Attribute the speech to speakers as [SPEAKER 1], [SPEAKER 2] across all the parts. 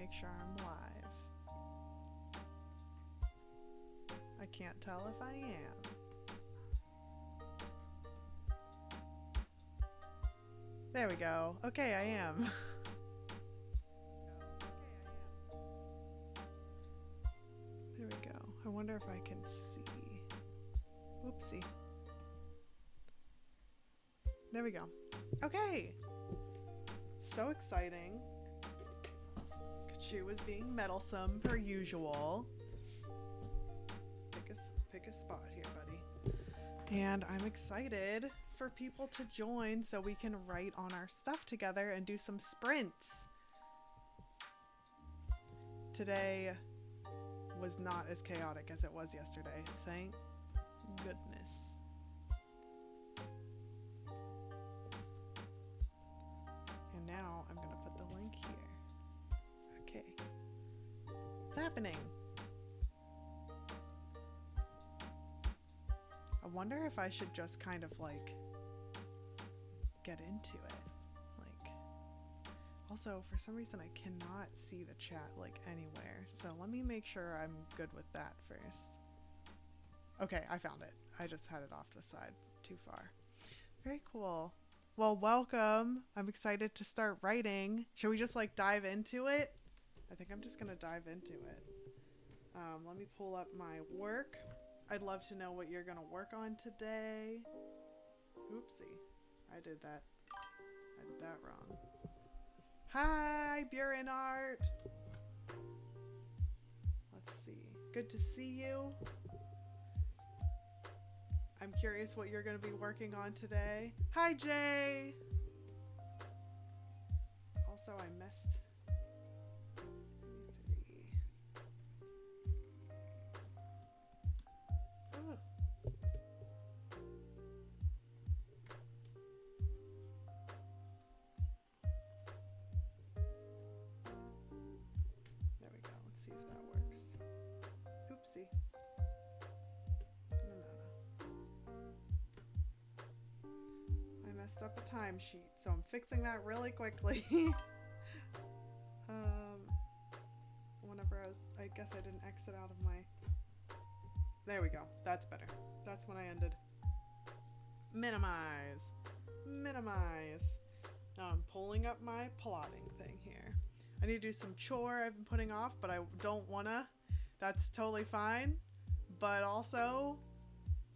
[SPEAKER 1] make sure I'm live. I can't tell if I am. There we go. Okay, I am. There we go. I wonder if I can see. Whoopsie. There we go. Okay. So exciting. Kachoo is being meddlesome per usual. Pick a spot here, buddy. And I'm excited for people to join so we can write on our stuff together and do some sprints. Today was not as chaotic as it was yesterday. Thank goodness. And now I'm going to put the link here. Okay. What's happening? I wonder if I should just kind of like get into it. Like, also for some reason I cannot see the chat like anywhere. So let me make sure I'm good with that first. Okay, I found it. I just had it off to the side too far. Very cool. Well, welcome. I'm excited to start writing. Should we just like dive into it? I think I'm just gonna dive into it. Let me pull up my work. I'd love to know what you're gonna work on today. Oopsie, I did that wrong. Hi, Buren Art. Let's see. Good to see you. I'm curious what you're gonna be working on today. Hi, Jay. Also, I missed. Up a timesheet, so I'm fixing that really quickly. Whenever I guess I didn't exit out of my. There we go. That's better. That's when I ended. Minimize. Now I'm pulling up my plotting thing here. I need to do some chore I've been putting off, but I don't wanna. That's totally fine. But also,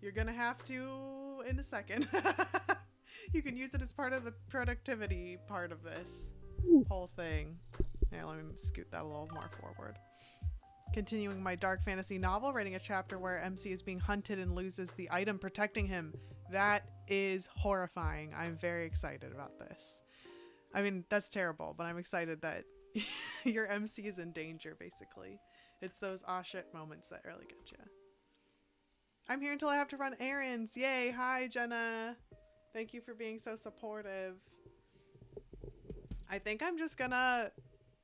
[SPEAKER 1] you're gonna have to in a second. You can use it as part of the productivity part of this whole thing. Yeah, let me scoot that a little more forward. Continuing my dark fantasy novel, writing a chapter where MC is being hunted and loses the item protecting him. That is horrifying. I'm very excited about this. I mean, that's terrible, but I'm excited that your MC is in danger, basically. It's those aw shit moments that really get you. I'm here until I have to run errands. Yay. Hi, Jenna. Thank you for being so supportive. I think I'm just gonna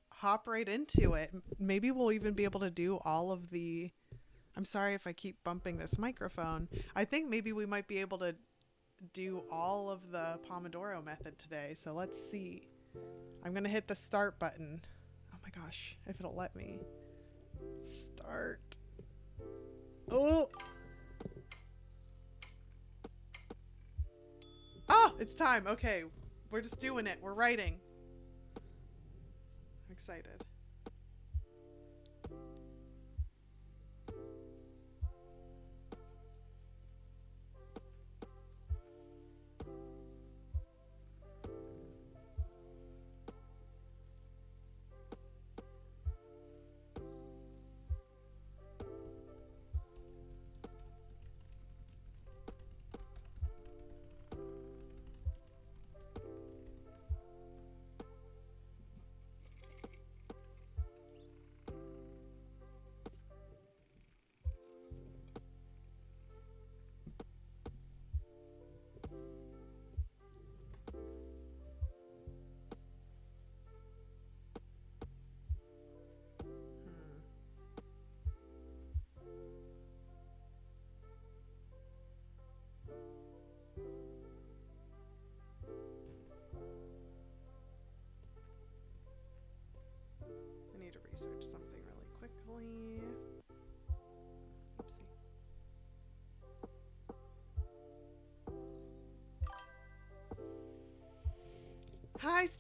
[SPEAKER 1] hop right into it. Maybe we'll even be able to do all of the... I'm sorry if I keep bumping this microphone. I think maybe we might be able to do all of the Pomodoro method today. So let's see. I'm gonna hit the start button. Oh my gosh, if it'll let me. Start. Oh! Oh, it's time. Okay, we're just doing it. We're writing. I'm excited.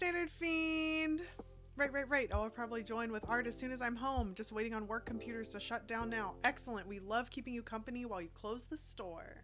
[SPEAKER 1] Standard Fiend. Right. I'll probably join with art as soon as I'm home. Just waiting on work computers to shut down now. Excellent. We love keeping you company while you close the store.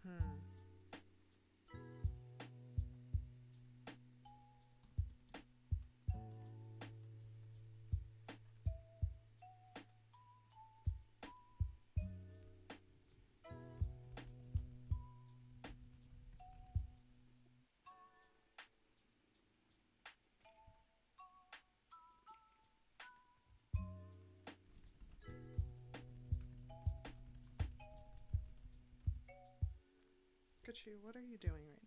[SPEAKER 1] Oh. Kachoo, what are you doing right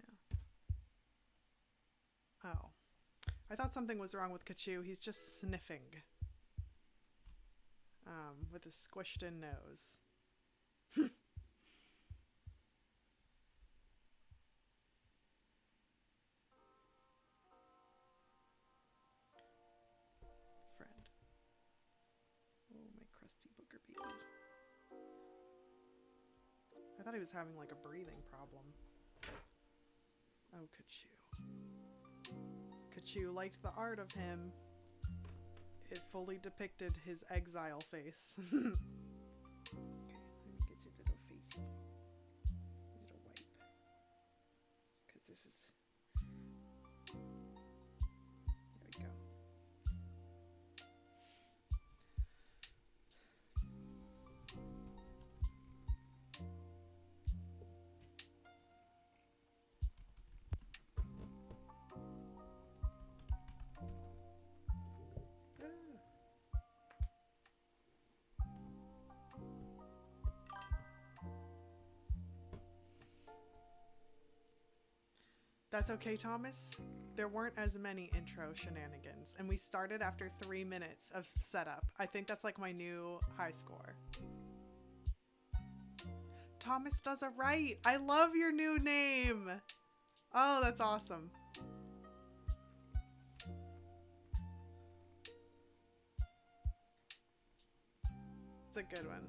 [SPEAKER 1] now? Oh. I thought something was wrong with Kachoo. He's just sniffing. With his squished in nose. Friend. Oh, my crusty booger baby. I thought he was having like a breathing problem. Oh, Kachoo. Kachoo liked the art of him. It fully depicted his exile face. Okay, let me get your little facey. Little wipe. Because this is... There we go. That's okay, Thomas. There weren't as many intro shenanigans, and we started after 3 minutes of setup. I think that's like my new high score. Thomas does it right. I love your new name. Oh, that's awesome. It's a good one.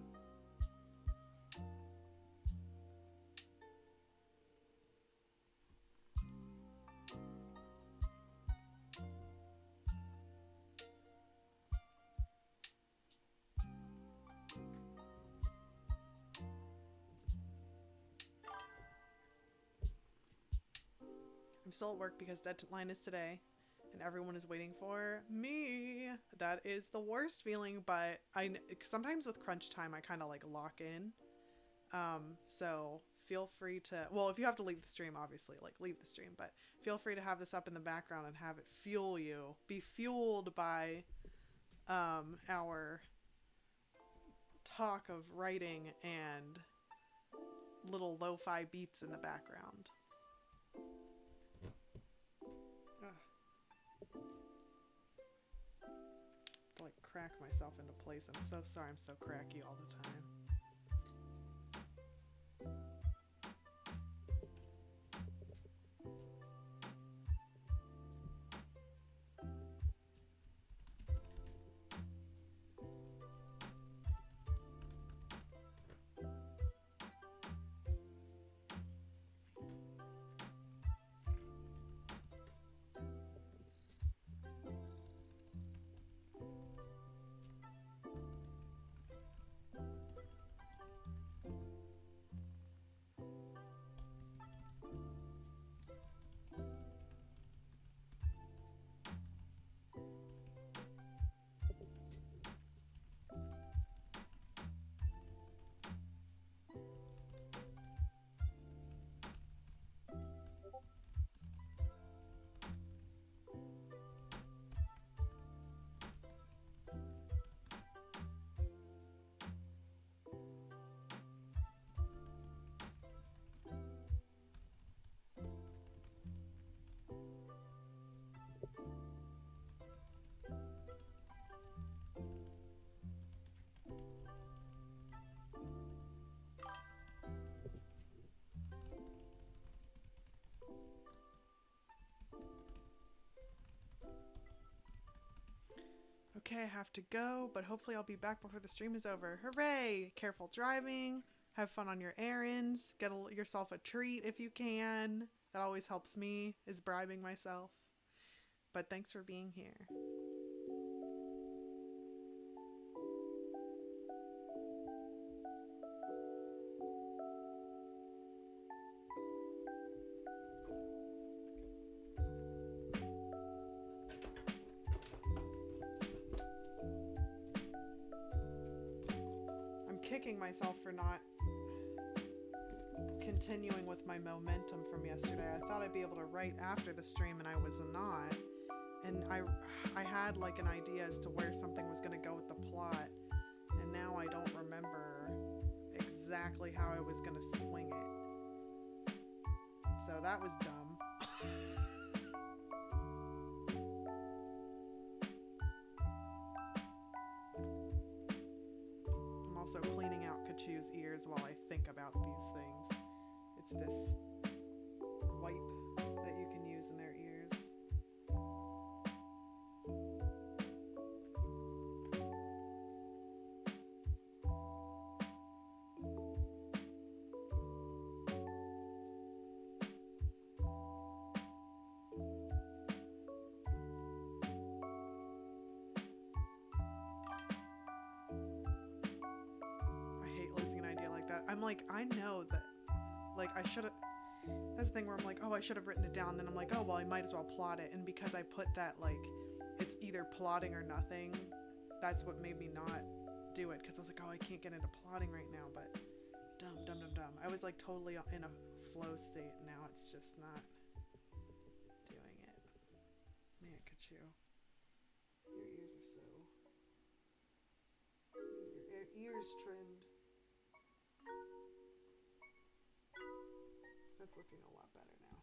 [SPEAKER 1] I'm still at work because deadline is today and everyone is waiting for me. That is the worst feeling, but sometimes with crunch time I kind of like lock in. So feel free to, well, if you have to leave the stream, obviously, like leave the stream, but feel free to have this up in the background and have it fuel you. Be fueled by our talk of writing and little lo-fi beats in the background. To like crack myself into place. I'm so sorry I'm so cracky all the time. Okay, I have to go, but hopefully I'll be back before the stream is over. Hooray! Careful driving. Have fun on your errands. Get yourself a treat if you can. That always helps me, is bribing myself. But thanks for being here. I'm kicking myself for not continuing with my momentum from yesterday. I thought I'd be able to write after the stream, and I was not. And I had like an idea as to where something was going to go with the plot, and now I don't remember exactly how I was going to swing it. So that was dumb. I'm also cleaning out Kachoo's ears while I think about these things. It's this wipe that you can use in their ears. I'm like, I know that, like, I should have, that's the thing where I'm like, oh, I should have written it down. Then I'm like, oh, well, I might as well plot it. And because I put that, like, it's either plotting or nothing, that's what made me not do it. Because I was like, oh, I can't get into plotting right now. But dumb. I was, like, totally in a flow state. Now it's just not doing it. Man, Kachoo. Your ears are so, your ears trimmed. That's looking a lot better now.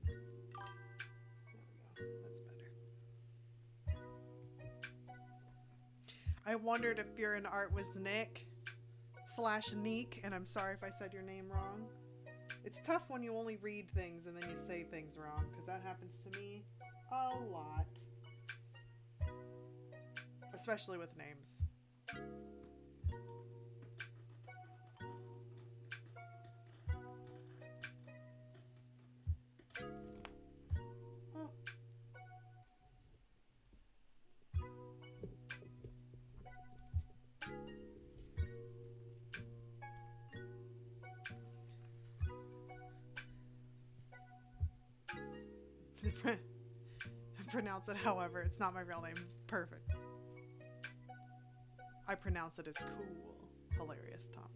[SPEAKER 1] There we go. That's better. I wondered if your art was Nick / Neek, and I'm sorry if I said your name wrong. It's tough when you only read things and then you say things wrong, because that happens to me a lot. Especially with names. Oh. Pronounce it however. It's not my real name. Perfect. I pronounce it as cool. Hilarious, Thomas.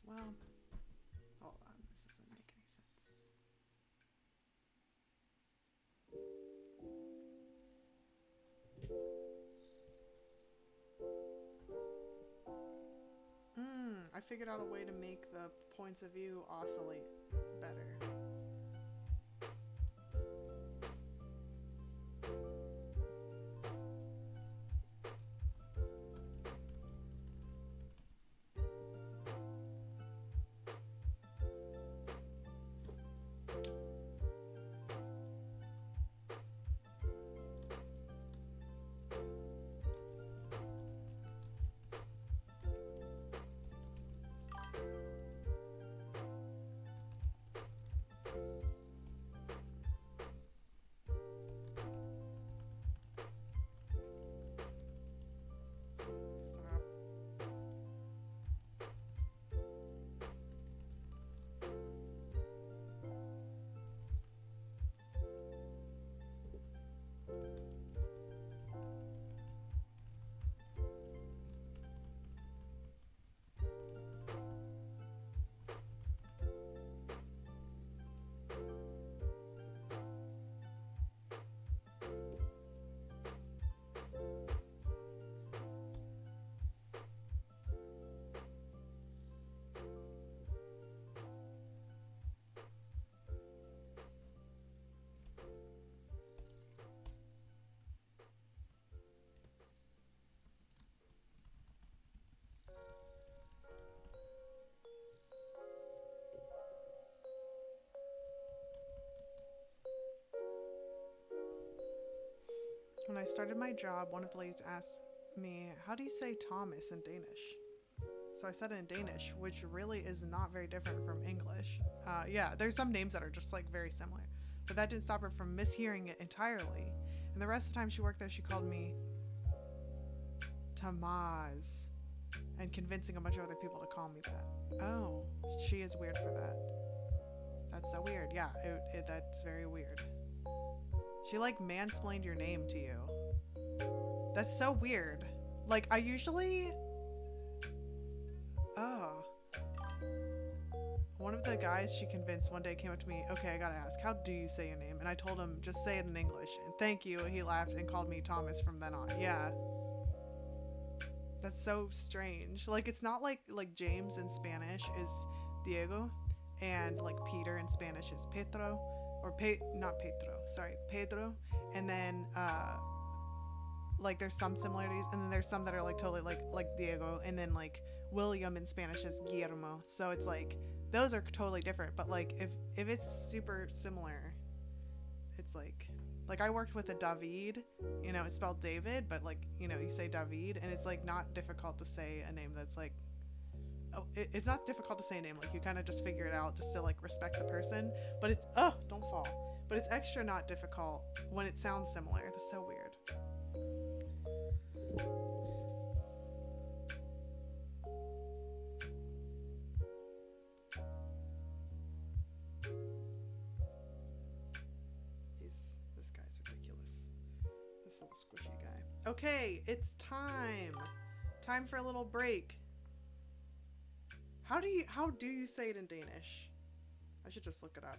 [SPEAKER 1] Well, hold on. This doesn't make any sense. I figured out a way to make the points of view oscillate better. I started my job, one of the ladies asked me, how do you say Thomas in Danish? So I said it in Danish, which really is not very different from English. Yeah, there's some names that are just like very similar. But that didn't stop her from mishearing it entirely. And the rest of the time she worked there, she called me Tamaz. And convincing a bunch of other people to call me that. Oh, she is weird for that. That's so weird. Yeah, that's very weird. She like mansplained your name to you. That's so weird. Like I usually... Oh. One of the guys she convinced one day came up to me, okay, I gotta ask, how do you say your name? And I told him, just say it in English. And thank you. He laughed and called me Thomas from then on. Yeah. That's so strange. Like it's not like James in Spanish is Diego, and like Peter in Spanish is Pedro, or not Pedro, sorry, Pedro. And then like there's some similarities, and then there's some that are like totally like Diego, and then like William in Spanish is Guillermo. So it's like those are totally different. But like if it's super similar, it's like I worked with a David, you know, it's spelled David, but like, you know, you say David, and it's like not difficult to say a name that's like, oh, it's not difficult to say a name. Like you kind of just figure it out just to like respect the person, but it's, oh, don't fall. But it's extra not difficult when it sounds similar. That's so weird. This guy's ridiculous. This little squishy guy. Okay, it's time. Time for a little break. How do you say it in Danish? I should just look it up.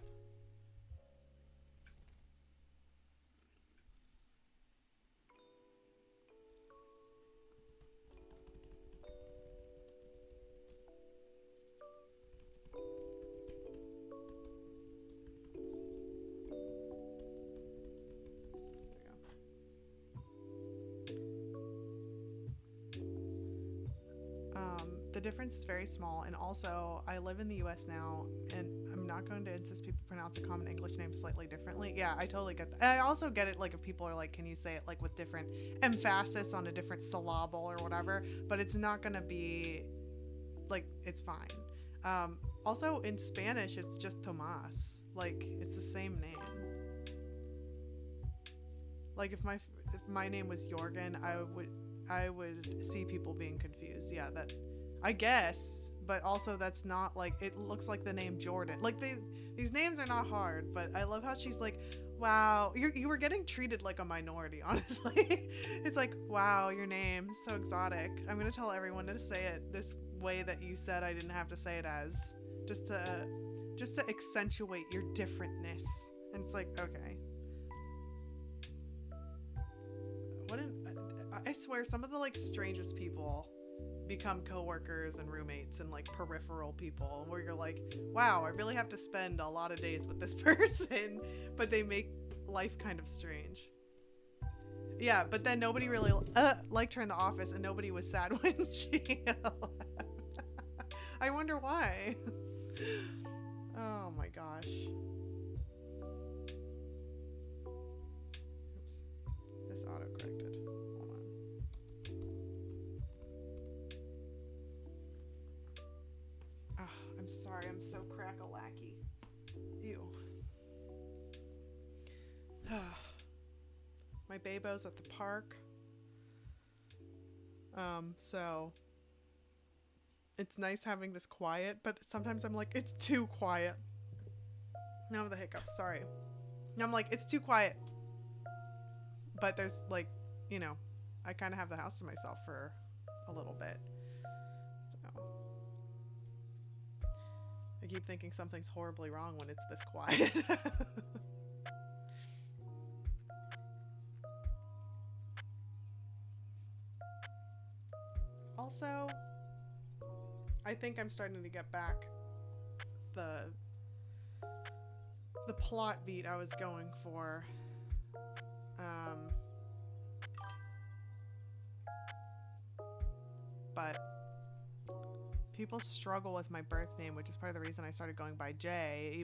[SPEAKER 1] The difference is very small, and also I live in the US now, and I'm not going to insist people pronounce a common English name slightly differently. Yeah, I totally get that. And I also get it, like if people are like, can you say it like with different emphasis on a different syllable or whatever, but it's not going to be like, it's fine. Also in Spanish it's just Tomas, like it's the same name. Like if my name was Jorgen, I would see people being confused. Yeah, that I guess, but also that's not like, it looks like the name Jordan. Like these names are not hard, but I love how she's like, wow, you were getting treated like a minority, honestly. It's like, wow, your name's so exotic. I'm gonna tell everyone to say it this way that you said I didn't have to say it as, just to accentuate your differentness. And it's like, okay. I swear some of the like strangest people become coworkers and roommates and like peripheral people, where you're like, wow, I really have to spend a lot of days with this person, but they make life kind of strange. Yeah, but then nobody really liked her in the office, and nobody was sad when she left. I wonder why. Oh my gosh. Oops. This auto-corrected. Hold on. I'm sorry, I'm so crack-a-lacky. Ew. My babo's at the park. So it's nice having this quiet, but sometimes I'm like, it's too quiet. Now the hiccups, sorry. I'm like, it's too quiet. But there's like, you know, I kind of have the house to myself for a little bit. So I keep thinking something's horribly wrong when it's this quiet. Also, I think I'm starting to get back the plot beat I was going for. But people struggle with my birth name, which is part of the reason I started going by Jay.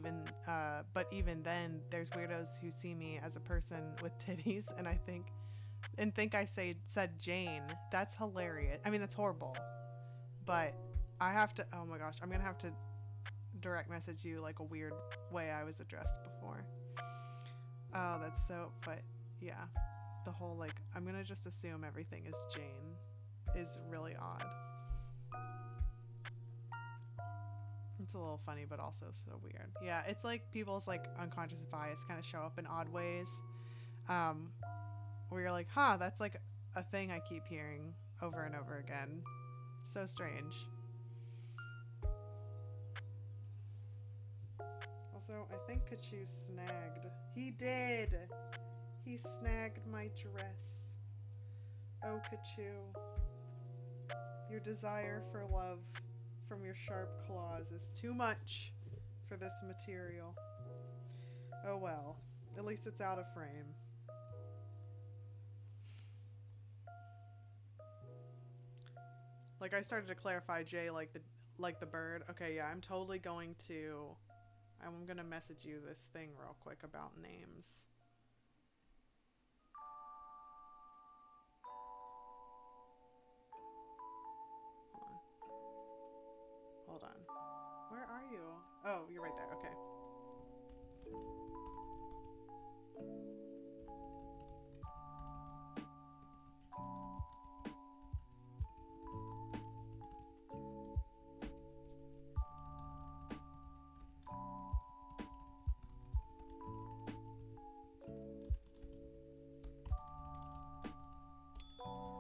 [SPEAKER 1] But even then, there's weirdos who see me as a person with titties, and I think and think I said Jane. That's hilarious. I mean, that's horrible. But I have to, oh my gosh, I'm going to have to direct message you like a weird way I was addressed before. Oh, that's so, but yeah. The whole like, I'm going to just assume everything is Jane is really odd. It's a little funny, but also so weird. Yeah, it's like people's like unconscious bias kind of show up in odd ways. Where you're like, huh, that's like a thing I keep hearing over and over again. So strange. Also, I think Kachoo snagged. He did! He snagged my dress. Oh, Kachoo. Your desire for love from your sharp claws is too much for this material. Oh well. At least it's out of frame. Like I started to clarify Jay like the bird. Okay, yeah, I'm totally going to I'm gonna message you this thing real quick about names. Hold on. Where are you? Oh, you're right there. Okay.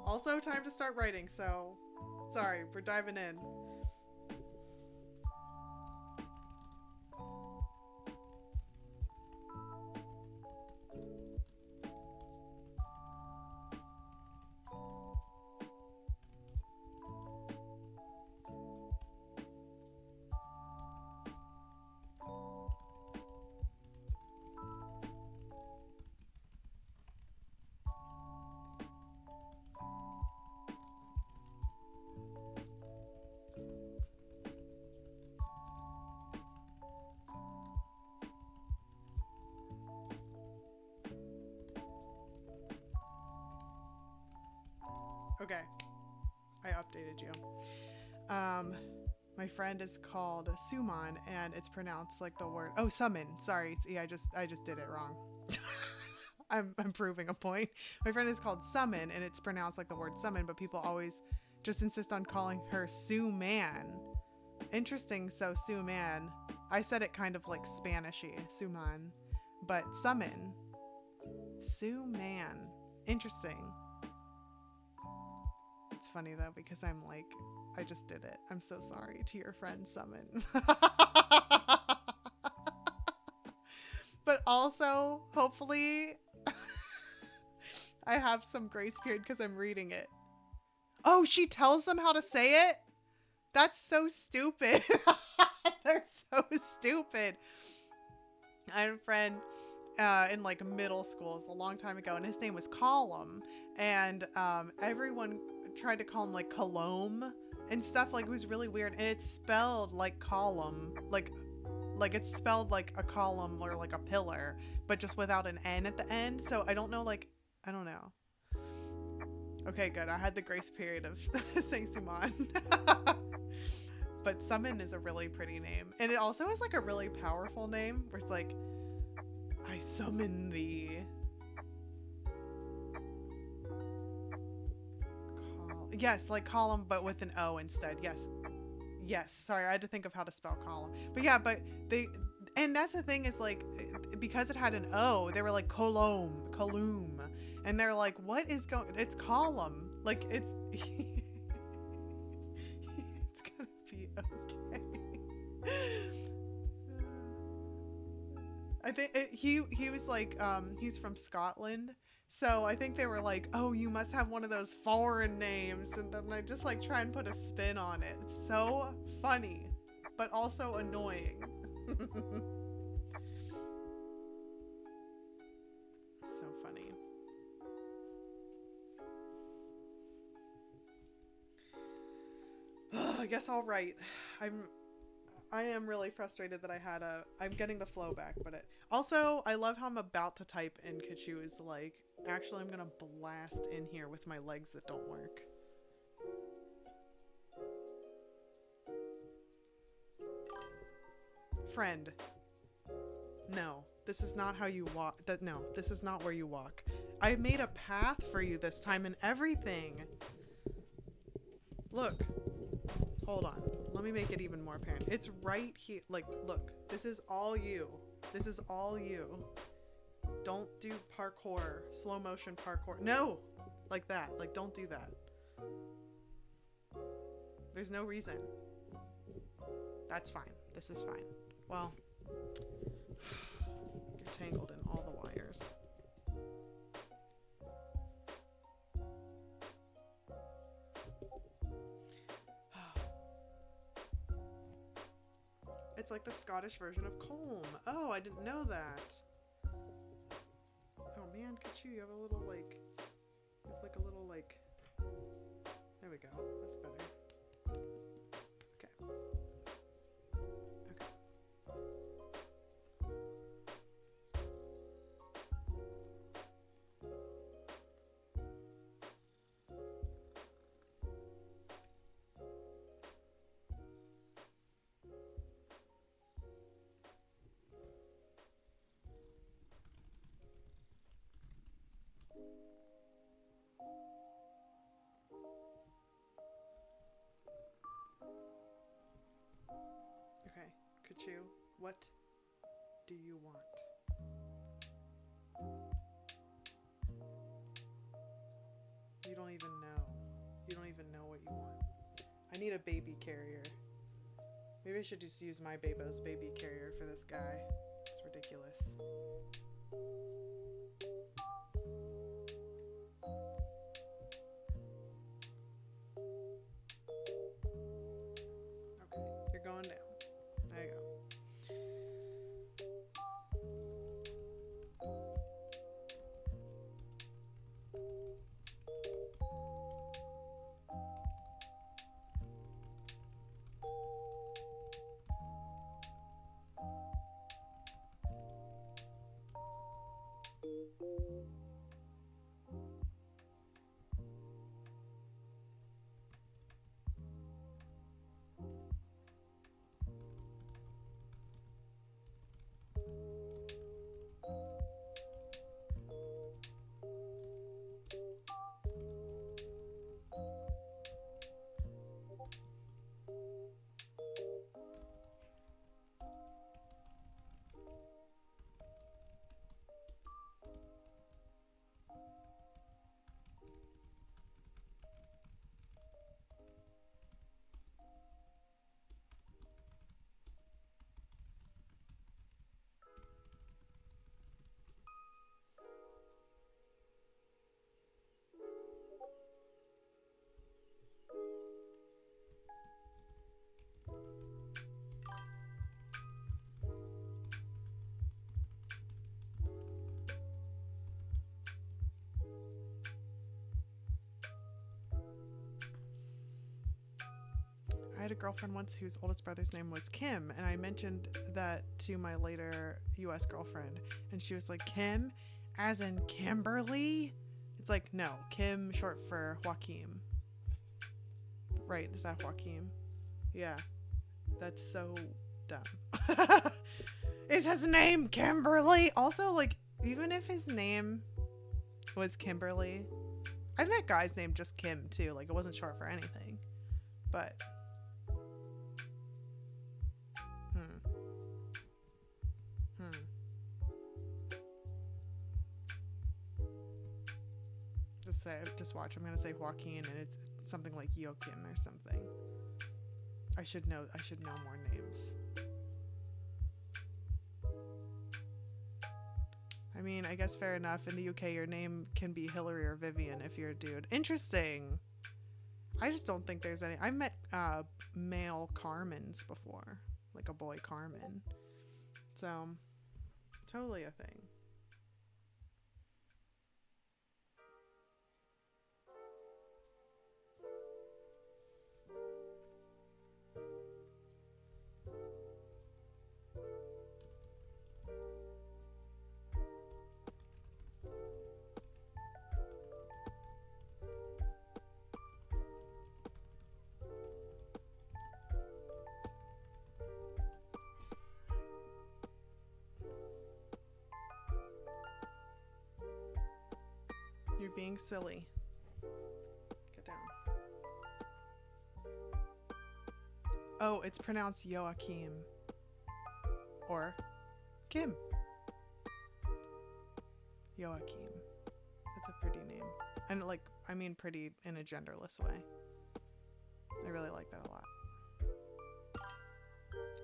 [SPEAKER 1] Also, time to start writing, so sorry, we're diving in. Okay, I updated you. My friend is called Suman, and it's pronounced like the word. Oh, summon. Sorry, yeah, I just did it wrong. I'm proving a point. My friend is called Summon, and it's pronounced like the word summon, but people always just insist on calling her Sue Man. Interesting. So Sue Man. I said it kind of like Spanishy, Suman, but summon. Sue Man. Interesting. It's funny though because I'm like, I just did it. I'm so sorry to your friend Summon. But also, hopefully, I have some grace period because I'm reading it. Oh, she tells them how to say it? That's so stupid. They're so stupid. I had a friend in like middle school, it's a long time ago, and his name was Colum, and everyone tried to call him like Colombe and stuff. Like it was really weird, and it's spelled like column, like it's spelled like a column or like a pillar, but just without an N at the end. So I don't know, like I don't know. Okay, good. I had the grace period of saying Suman. But Summon is a really pretty name, and it also is like a really powerful name where it's like, I summon thee. Yes, like column, but with an O instead. Yes. Sorry, I had to think of how to spell column. But yeah, but and that's the thing is like, because it had an O, they were like column, and they're like, what is going? It's column, like it's. It's gonna be okay. I think he was like he's from Scotland. So I think they were like, oh, you must have one of those foreign names. And then they just like try and put a spin on it. It's so funny, but also annoying. So funny. I guess I'll write. I am really frustrated that I'm getting the flow back, but also, I love how I'm about to type and Kachoo is like, actually, I'm gonna blast in here with my legs that don't work. Friend. No, this is not how you walk. No, this is not where you walk. I made a path for you this time and everything. Look. Hold on. Let me make it even more apparent. It's right here. Like, look. This is all you. This is all you. Don't do parkour. Slow motion parkour. No! Like that. Like, don't do that. There's no reason. That's fine. This is fine. Well, you're tangled in all the wires. It's like the Scottish version of comb. Oh, I didn't know that. Oh man, Kachoo, you have a little like, you have like a little like, there we go. That's better. Okay. Okay. Okay, Kachoo, what do you want? You don't even know. You don't even know what you want. I need a baby carrier. Maybe I should just use my Babo's baby carrier for this guy. It's ridiculous. Okay, you're going down. There you go. I had a girlfriend once whose oldest brother's name was Kim, and I mentioned that to my later US girlfriend, and she was like, Kim? As in Kimberly? It's like, no, Kim short for Joaquin. Right, is that Joaquin? Yeah. That's so dumb. Is his name Kimberly? Also, like, even if his name was Kimberly, I've met guys named just Kim too, like it wasn't short for anything. But just watch. I'm gonna say Joaquin, and it's something like Joaquin or something. I should know more names. I mean, I guess fair enough. In the UK, your name can be Hillary or Vivian if you're a dude. Interesting. I just don't think there's any. I've met male Carmens before, like a boy Carmen. So, totally a thing. being silly. Get down. Oh, it's pronounced Joachim. Or Kim. Joachim. That's a pretty name. And like, I mean pretty in a genderless way. I really like that a lot.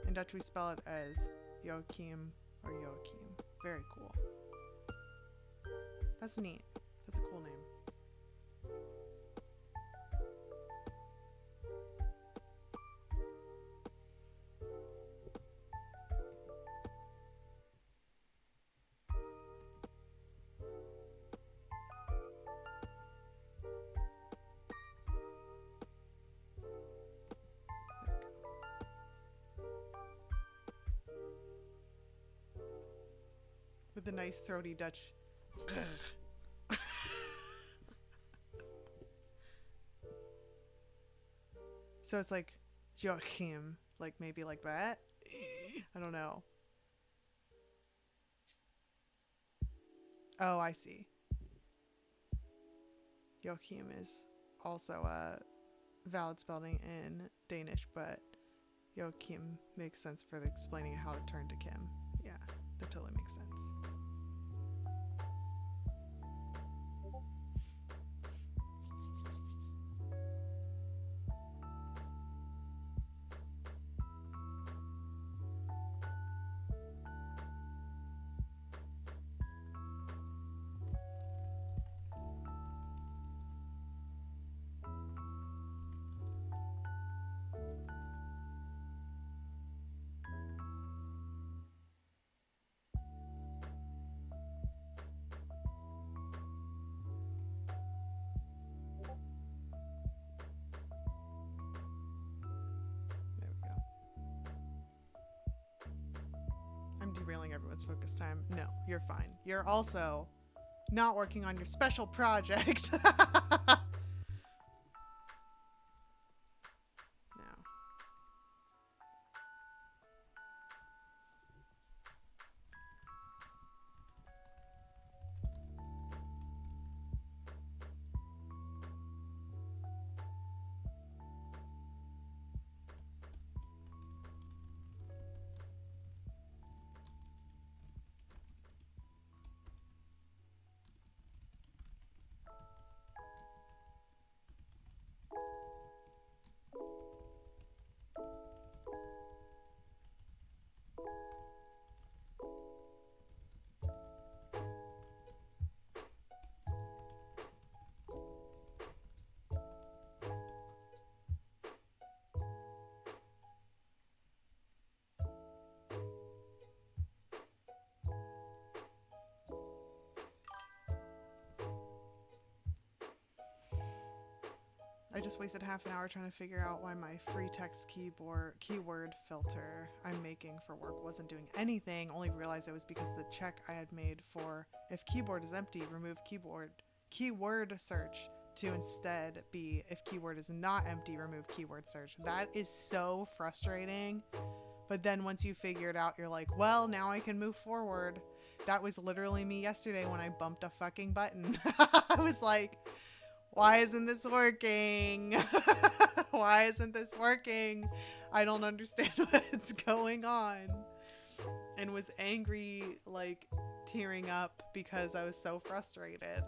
[SPEAKER 1] In Dutch we spell it as Joachim or Joachim. Very cool. That's neat. That's a cool name. With the nice throaty Dutch. So it's like Joachim, like maybe like that. I don't know. Oh, I see. Joachim is also a valid spelling in Danish, but Joachim makes sense for explaining how to turn to Kim. Yeah, that totally makes sense. Derailing everyone's focus time. No, you're fine. You're also not working on your special project. Now. I just wasted half an hour trying to figure out why my free text keyword filter I'm making for work wasn't doing anything, only realized it was because the check I had made for if keyboard is empty, remove keyword search to instead be if keyword is not empty, remove keyword search. That is so frustrating. But then once you figure it out, you're like, well, now I can move forward. That was literally me yesterday when I bumped a fucking button. I was like, why isn't this working? Why isn't this working? I don't understand what's going on. And was angry, like tearing up because I was so frustrated.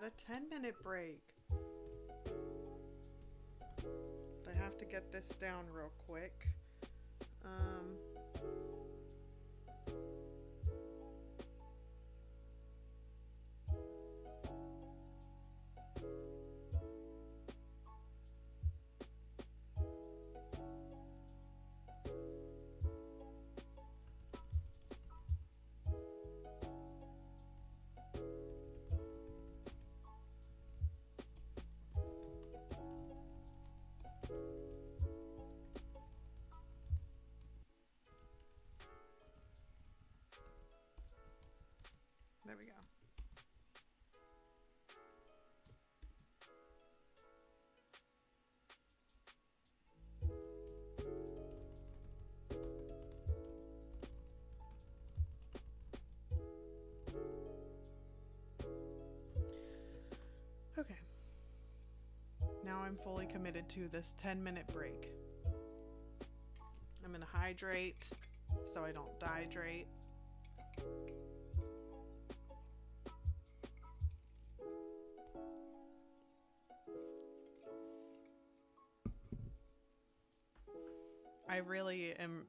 [SPEAKER 1] at a 10-minute break. But I have to get this down real quick. There we go. Okay. Now I'm fully committed to this 10-minute break. I'm going to hydrate so I don't dehydrate. I really am.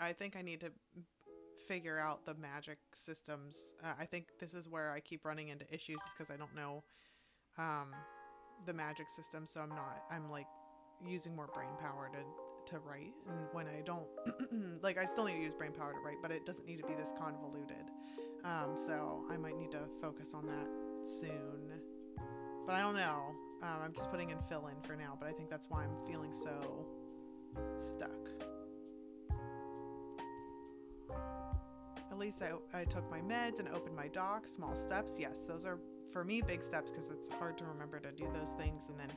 [SPEAKER 1] I think I need to figure out the magic systems. I think this is where I keep running into issues because I don't know the magic system. So I'm like using more brain power to write. And when I don't, like I still need to use brain power to write, but it doesn't need to be this convoluted. So I might need to focus on that soon. But I don't know. I'm just putting in fill in for now, but I think that's why I'm feeling so stuck. At least I took my meds and opened my doc. Small steps. Yes, those are, for me, big steps because it's hard to remember to do those things. And then,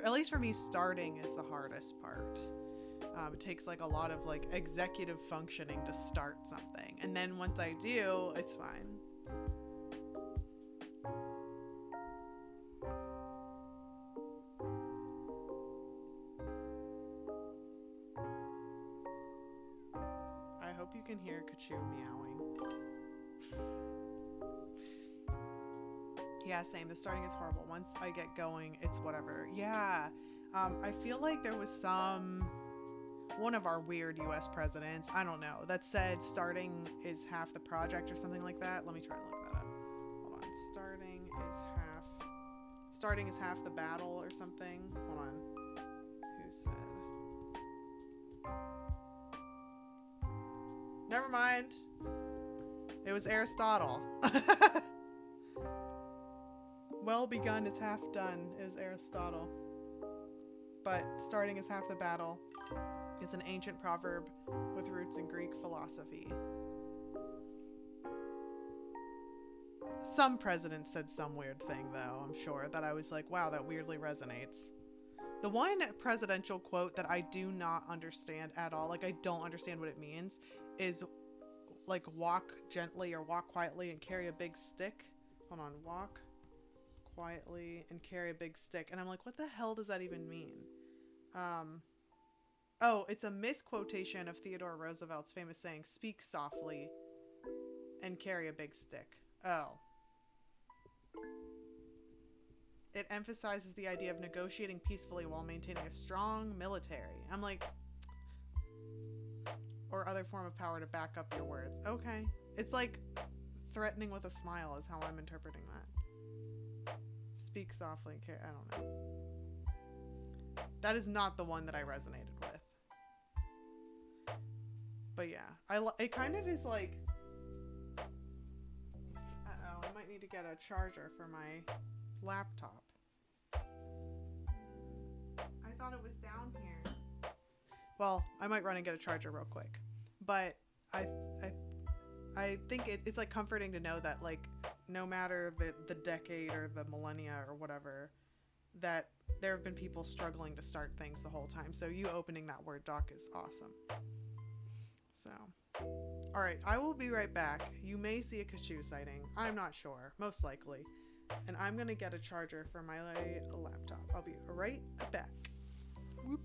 [SPEAKER 1] at least for me, starting is the hardest part. It takes like a lot of like executive functioning to start something. And then once I do, it's fine. I hope you can hear Kachoo meowing. Yeah, same. The starting is horrible. Once I get going, it's whatever. Yeah. I feel like there was one of our weird US presidents, I don't know, that said starting is half the project or something like that. Let me try and look that up. Hold on. Starting is half the battle or something. Hold on. Who said? Never mind. It was Aristotle. Well begun is half done is Aristotle. But starting is half the battle is an ancient proverb with roots in Greek philosophy. Some president said some weird thing, though, I'm sure, that I was like, wow, that weirdly resonates. The one presidential quote that I do not understand at all, like I don't understand what it means, is like walk gently or walk quietly and carry a big stick. Hold on, walk quietly and carry a big stick. And I'm like, what the hell does that even mean? Oh, it's a misquotation of Theodore Roosevelt's famous saying, speak softly and carry a big stick. Oh. It emphasizes the idea of negotiating peacefully while maintaining a strong military. I'm like, or other form of power to back up your words. Okay. It's like threatening with a smile is how I'm interpreting that. Speak softly. I don't know. That is not the one that I resonated with. But yeah, it kind of is like, uh-oh, I might need to get a charger for my laptop. I thought it was down here. Well, I might run and get a charger real quick. But I think it's like comforting to know that like no matter the decade or the millennia or whatever, that there have been people struggling to start things the whole time. So you opening that Word doc is awesome. So, all right, I will be right back. You may see a Kachoo sighting. I'm not sure, most likely. And I'm going to get a charger for my laptop. I'll be right back. Whoop.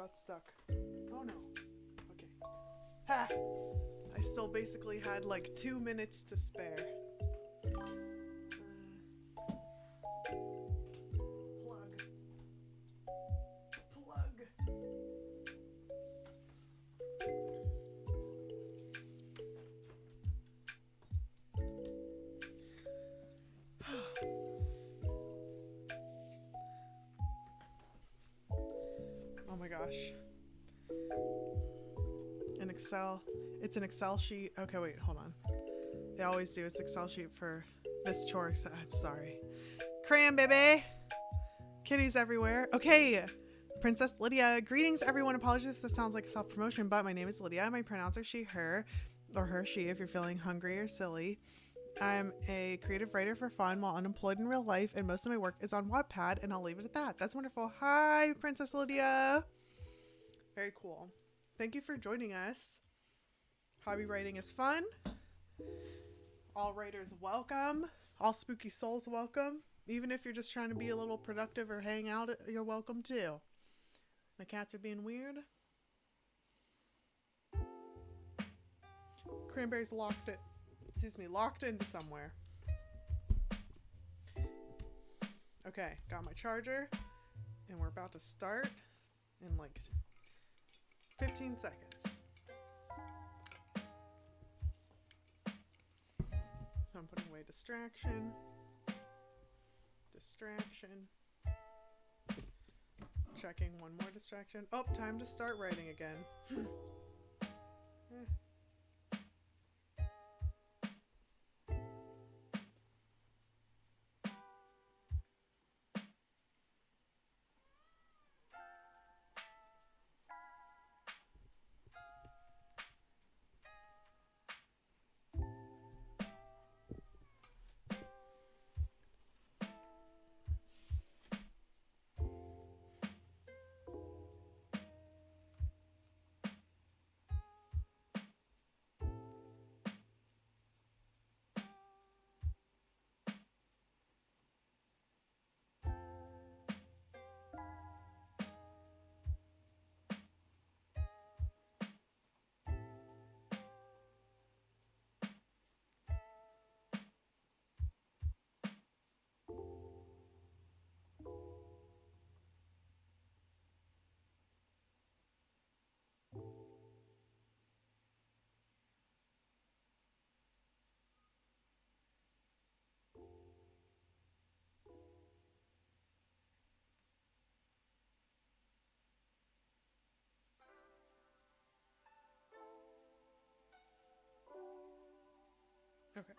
[SPEAKER 1] got stuck. Oh no. Okay. Ha! I still basically had like 2 minutes to spare. Plug. Oh my gosh. An Excel. It's an Excel sheet. Okay, wait, hold on. They always do. It's Excel sheet for this chore. I'm sorry. Cram, baby. Kitties everywhere. Okay. Princess Lydia. Greetings, everyone. Apologies if this sounds like a self-promotion, but my name is Lydia. My pronouns are she, her, or her, she, if you're feeling hungry or silly. I'm a creative writer for fun while unemployed in real life, and most of my work is on Wattpad, and I'll leave it at that. That's wonderful. Hi, Princess Lydia. Very cool. Thank you for joining us. Hobby writing is fun. All writers welcome. All spooky souls welcome. Even if you're just trying to be a little productive or hang out, you're welcome too. My cats are being weird. Cranberry's locked into somewhere. Okay, got my charger, and we're about to start in like 15 seconds. I'm putting away distraction. Checking one more distraction. Oh, time to start writing again. Okay.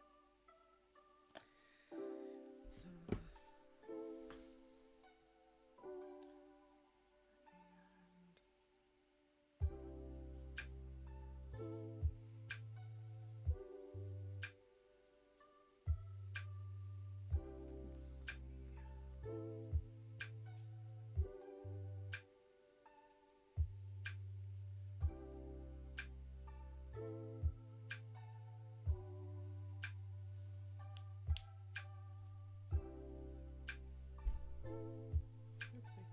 [SPEAKER 1] Oopsie.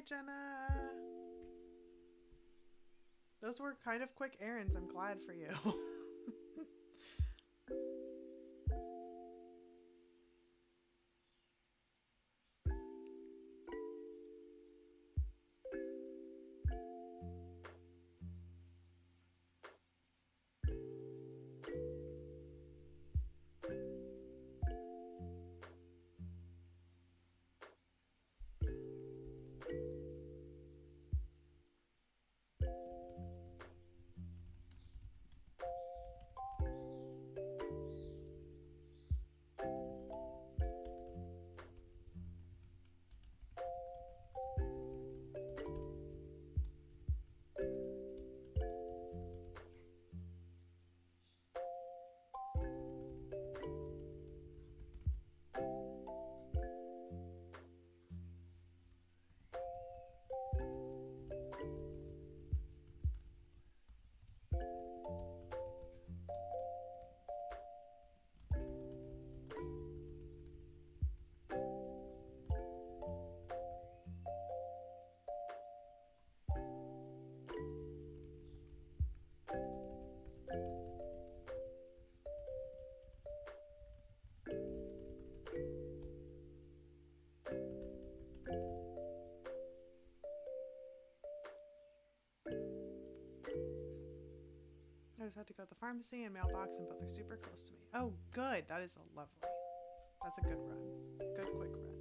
[SPEAKER 1] Jenna. Those were kind of quick errands. I'm glad for you. I just had to go to the pharmacy and mailbox, and both are super close to me. Oh, good. That is a lovely. That's a good run. Good, quick run.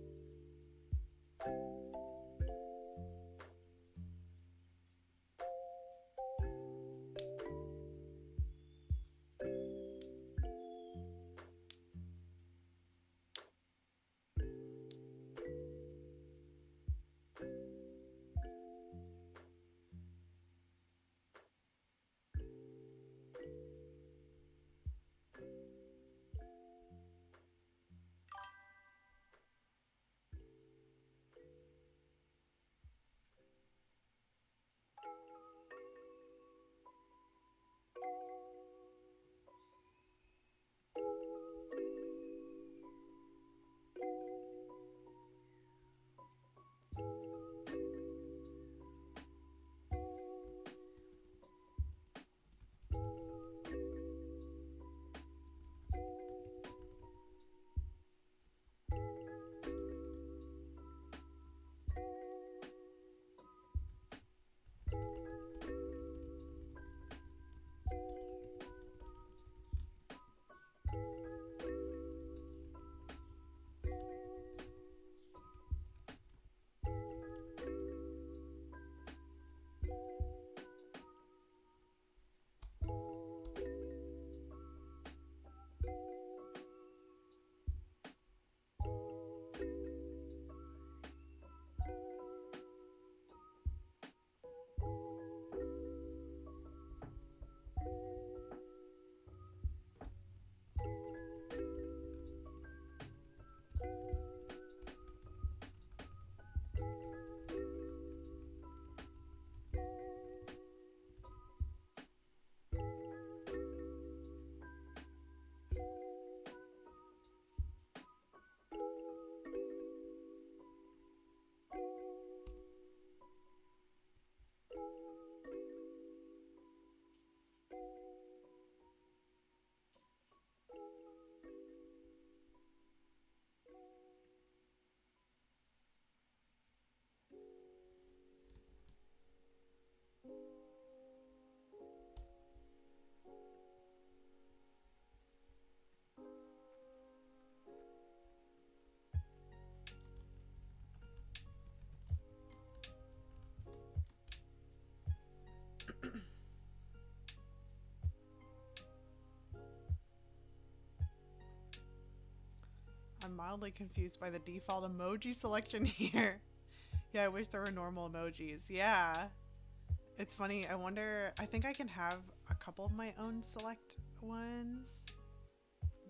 [SPEAKER 1] I'm mildly confused by the default emoji selection here. Yeah, I wish there were normal emojis. Yeah. It's funny. I wonder, I think I can have a couple of my own select ones,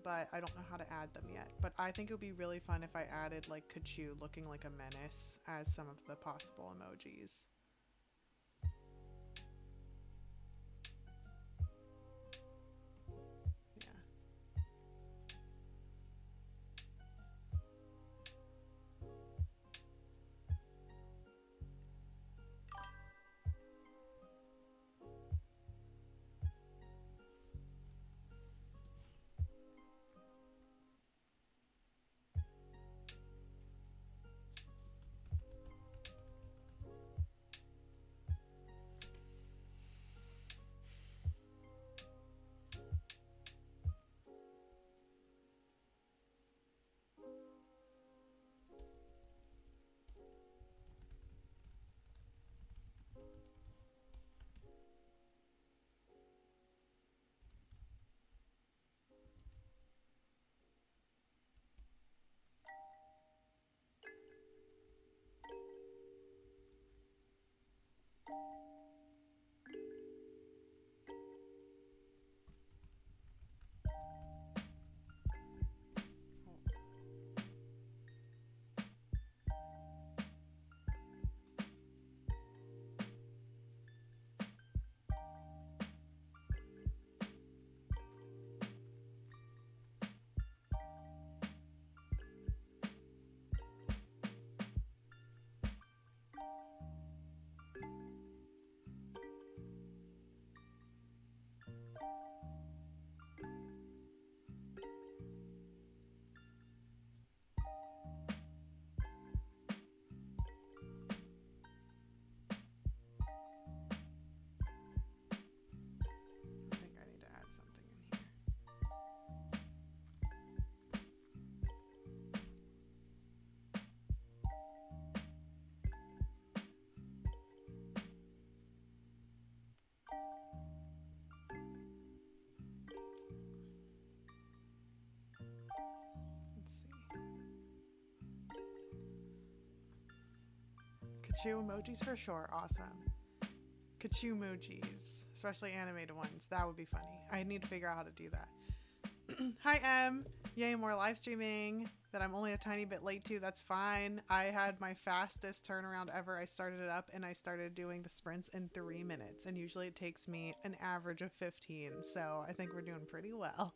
[SPEAKER 1] but I don't know how to add them yet. But I think it would be really fun if I added like Kachoo looking like a menace as some of the possible emojis. Kachoo emojis for sure. Awesome. Kachoo emojis, especially animated ones. That would be funny. I need to figure out how to do that. Hi, M. Yay, more live streaming that I'm only a tiny bit late to. That's fine. I had my fastest turnaround ever. I started it up and I started doing the sprints in 3 minutes. And usually it takes me an average of 15. So I think we're doing pretty well.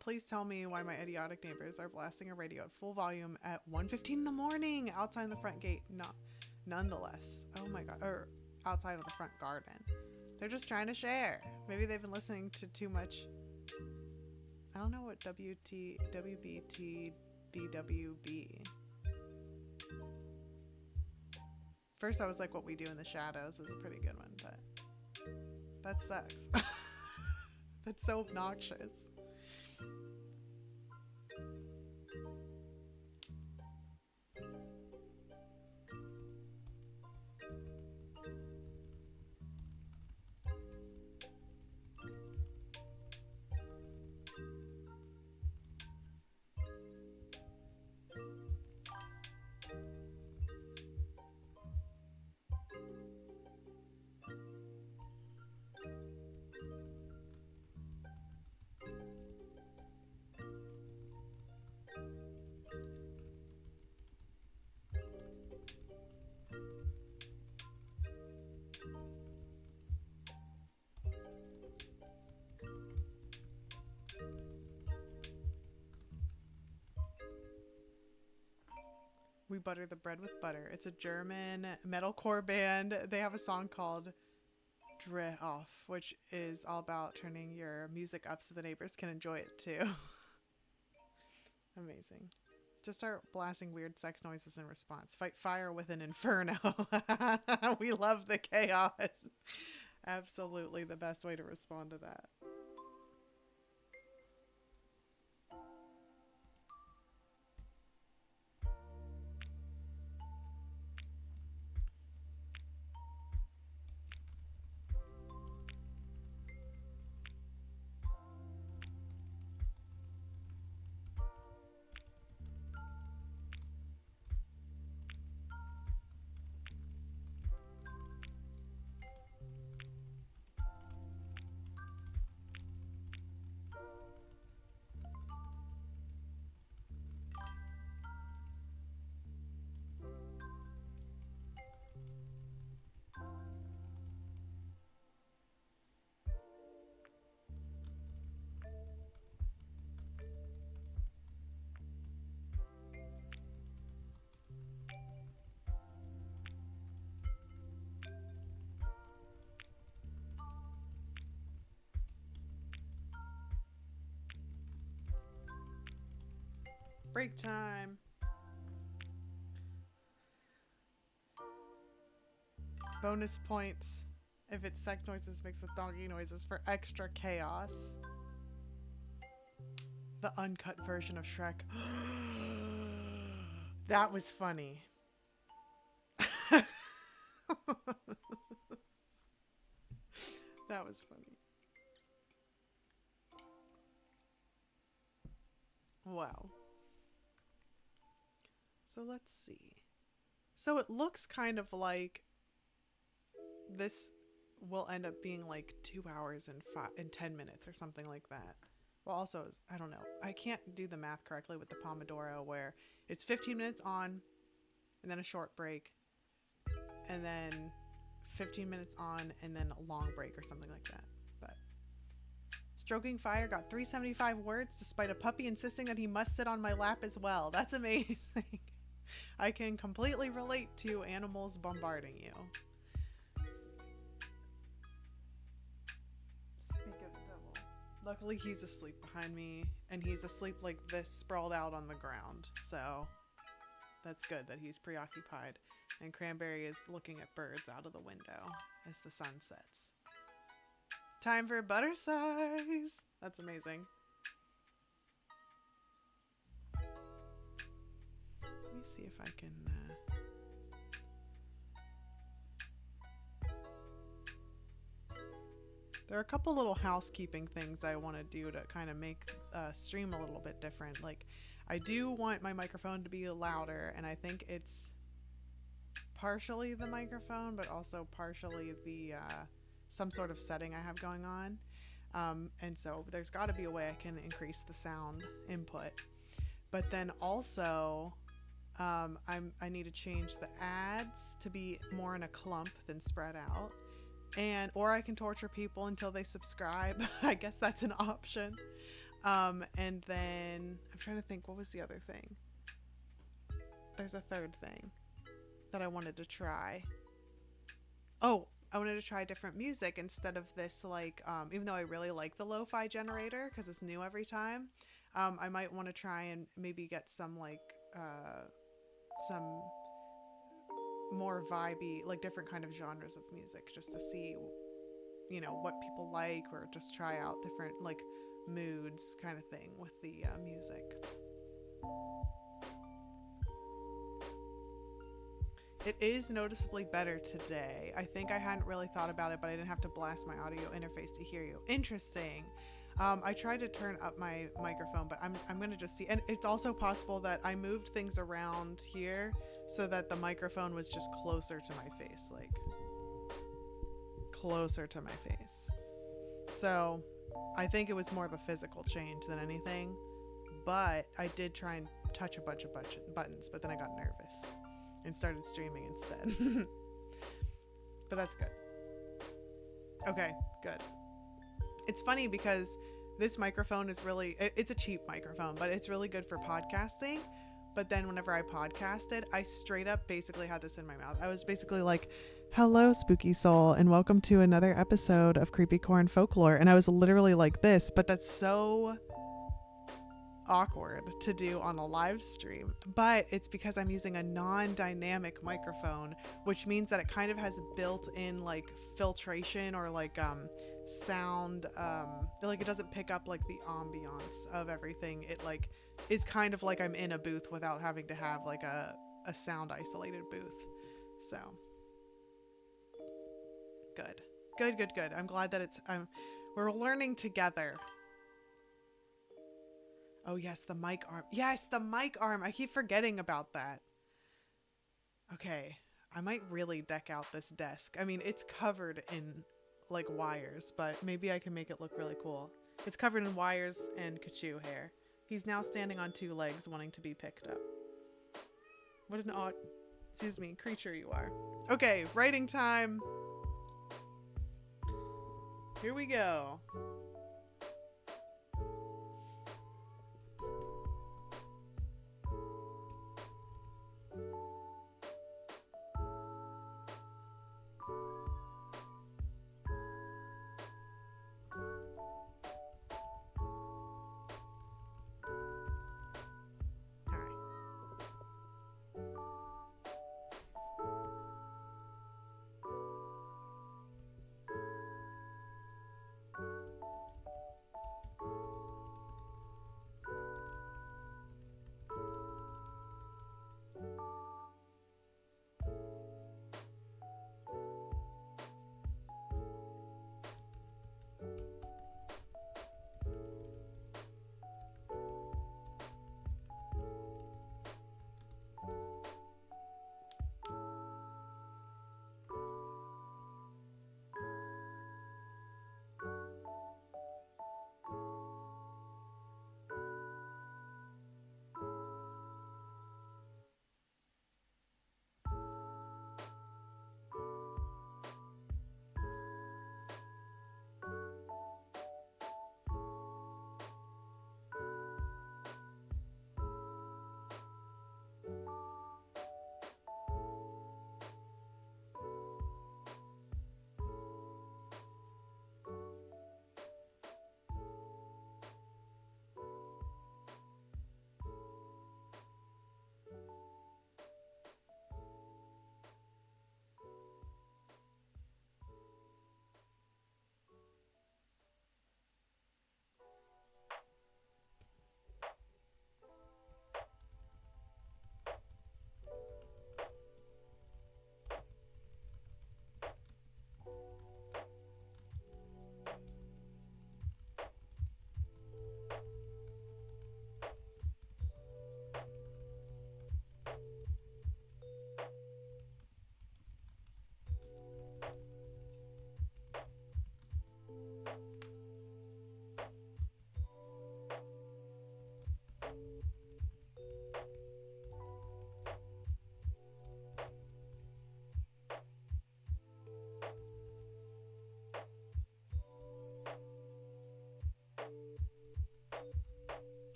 [SPEAKER 1] Please tell me why my idiotic neighbors are blasting a radio at full volume at 1:15 in the morning outside the front gate. Nonetheless. Oh my God. Or outside of the front garden. They're just trying to share. Maybe they've been listening to too much. I don't know what WBTBWB. First I was like, what we do in the shadows is a pretty good one, but that sucks. That's so obnoxious. We butter the bread with butter. It's a German metalcore band. They have a song called Dreh Off, which is all about turning your music up so the neighbors can enjoy it too. Amazing. Just start blasting weird sex noises in response. Fight fire with an inferno. We love the chaos. Absolutely the best way to respond to that. Break time. Bonus points if it's sex noises mixed with doggy noises for extra chaos. The uncut version of Shrek. That was funny. That was funny. Wow. So let's see. So it looks kind of like this will end up being like 2 hours and 10 minutes or something like that. Well, also, I don't know. I can't do the math correctly with the Pomodoro where it's 15 minutes on and then a short break and then 15 minutes on and then a long break or something like that. But stroking fire got 375 words despite a puppy insisting that he must sit on my lap as well. That's amazing. I can completely relate to animals bombarding you. Speak of the devil. Luckily he's asleep behind me and he's asleep like this, sprawled out on the ground. So that's good that he's preoccupied. And Cranberry is looking at birds out of the window as the sun sets. Time for butter size. That's amazing. Let me see if I can... There are a couple little housekeeping things I want to do to kind of make stream a little bit different. Like, I do want my microphone to be louder, and I think it's partially the microphone, but also partially the some sort of setting I have going on. And so there's got to be a way I can increase the sound input. But then also, I need to change the ads to be more in a clump than spread out. Or I can torture people until they subscribe. I guess that's an option. And then I'm trying to think, what was the other thing? There's a third thing that I wanted to try. Oh, I wanted to try different music instead of this, like, even though I really like the lo-fi generator because it's new every time, I might want to try and maybe get some, like, some more vibey, like different kind of genres of music just to see, you know, what people like, or just try out different, like, moods kind of thing with the music. It is noticeably better today. I think I hadn't really thought about it, but I didn't have to blast my audio interface to hear you. Interesting. I tried to turn up my microphone, but I'm going to just see. And it's also possible that I moved things around here so that the microphone was just closer to my face, like closer to my face. So I think it was more of a physical change than anything, but I did try and touch a bunch of buttons, but then I got nervous and started streaming instead. But that's good. Okay, good. It's funny because this microphone is really, it's a cheap microphone, but it's really good for podcasting. But then whenever I podcasted, I straight up basically had this in my mouth. I was basically like, hello, spooky soul, and welcome to another episode of Creepycore and Folklore. And I was literally like this, but that's so awkward to do on a live stream. But it's because I'm using a non-dynamic microphone, which means that it kind of has built-in, like, filtration or, like, sound, like, it doesn't pick up, like, the ambiance of everything. It, like, is kind of like I'm in a booth without having to have, like, a sound isolated booth. So good. I'm glad that we're learning together. Oh yes, the mic arm. Yes, the mic arm. I keep forgetting about that. Okay, I might really deck out this desk. I mean, it's covered in, like, wires, but maybe I can make it look really cool. It's covered in wires and Kachoo hair. He's now standing on 2 legs, wanting to be picked up. What an odd, creature you are. Okay, writing time. Here we go.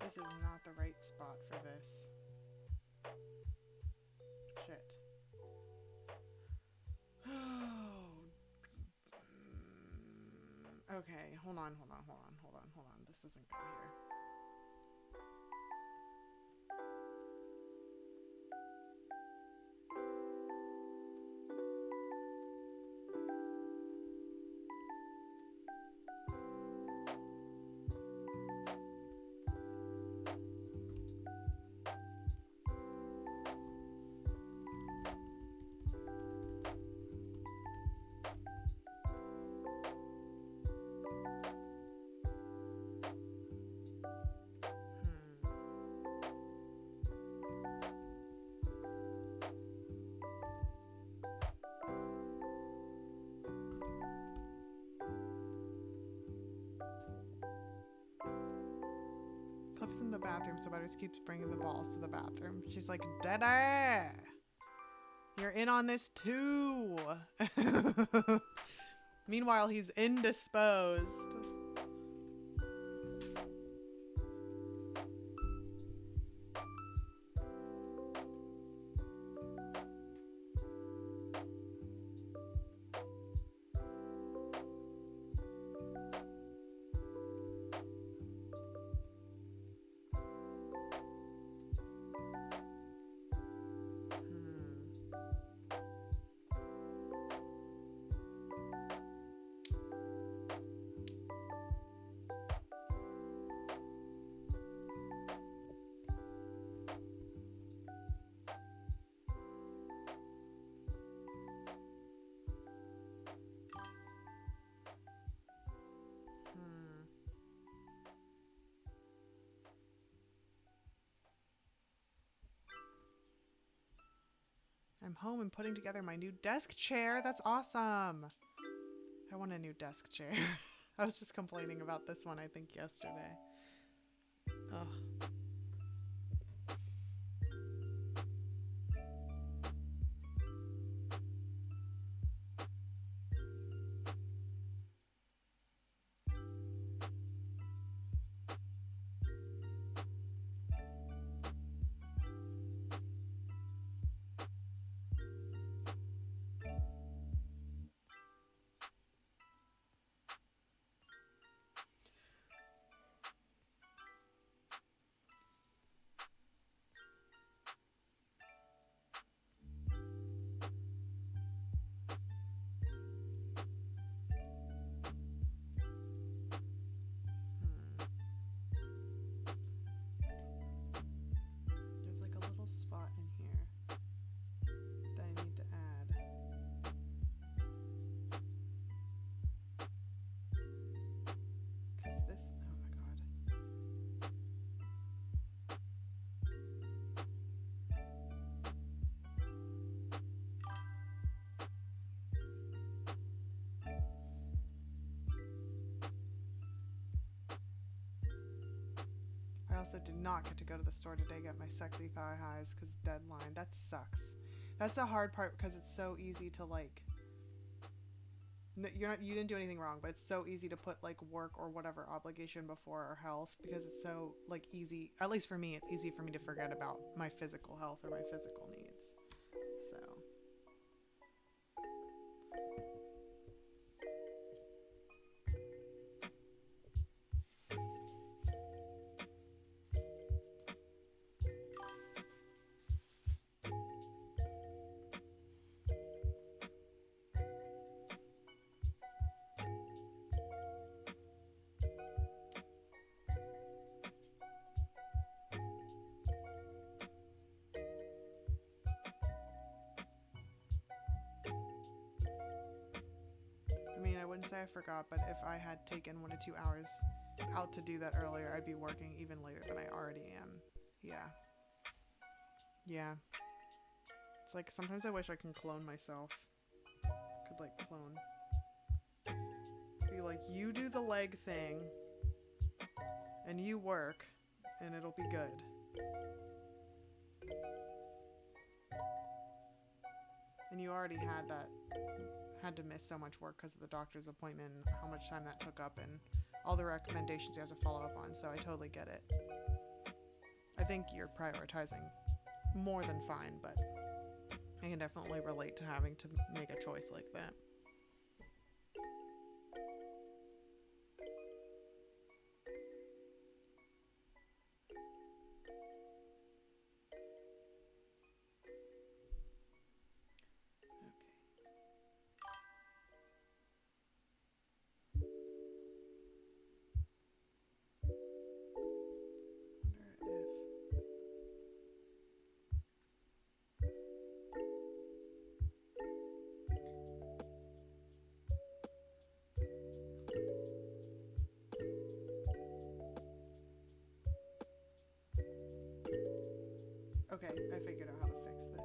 [SPEAKER 1] This is not the right spot for this. Shit. Okay, hold on. This doesn't go here. Cliff's in the bathroom, so Butters keeps bringing the balls to the bathroom. She's like, Dada! You're in on this too! Meanwhile, he's indisposed. I'm home and putting together my new desk chair. That's awesome. I want a new desk chair. I was just complaining about this one, I think, yesterday. Ugh. There's like a little spot in here that I need to add. Because this, oh my god. I also did not get to go to the store today, get my sexy thigh highs because deadline. That sucks. That's the hard part because it's so easy to like, you didn't do anything wrong, but it's so easy to put like work or whatever obligation before our health because it's so like easy, at least for me, it's easy for me to forget about my physical health or my physical needs. So. I forgot, but if I had taken 1 to 2 hours out to do that earlier, I'd be working even later than I already am. Yeah. Yeah. It's like sometimes I wish I can clone myself. Could like clone. Be like, you do the leg thing and you work and it'll be good. And you already had to miss so much work because of the doctor's appointment, how much time that took up, and all the recommendations you have to follow up on, so I totally get it. I think you're prioritizing more than fine, but I can definitely relate to having to make a choice like that. Okay, I figured out how to fix this.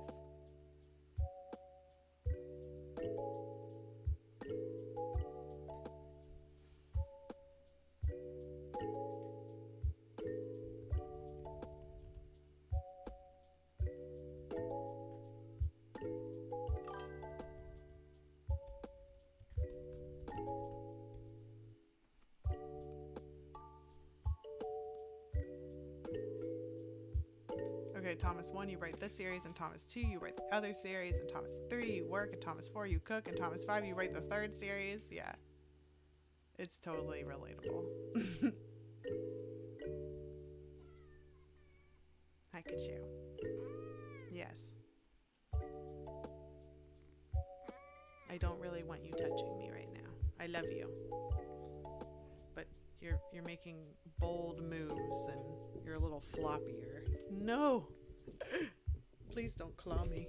[SPEAKER 1] Okay, Thomas 1, you write this series, and Thomas 2, you write the other series, and Thomas 3, you work, and Thomas 4, you cook, and Thomas 5, you write the third series. Yeah. It's totally relatable. Hi, Kachoo. Yes. I don't really want you touching me right now. I love you. But you're making bold moves and you're a little floppier. No! Please don't claw me.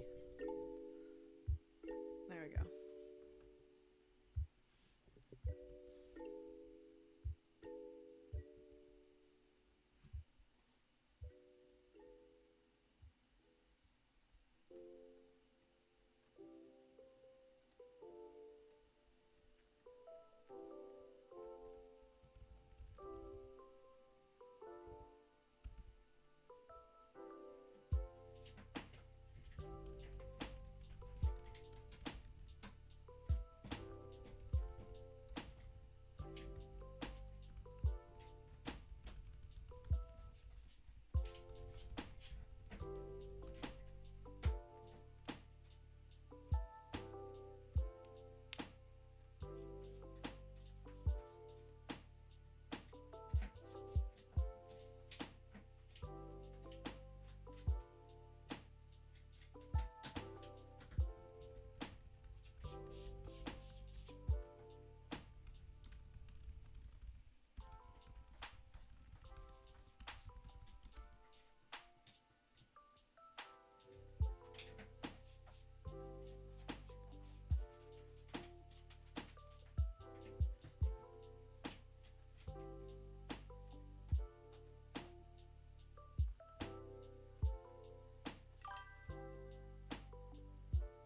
[SPEAKER 1] There we go.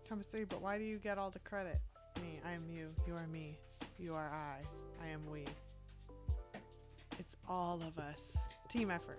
[SPEAKER 1] Thomas 3, but why do you get all the credit? Me, I am you. You are me. You are I am we. It's all of us. Team effort.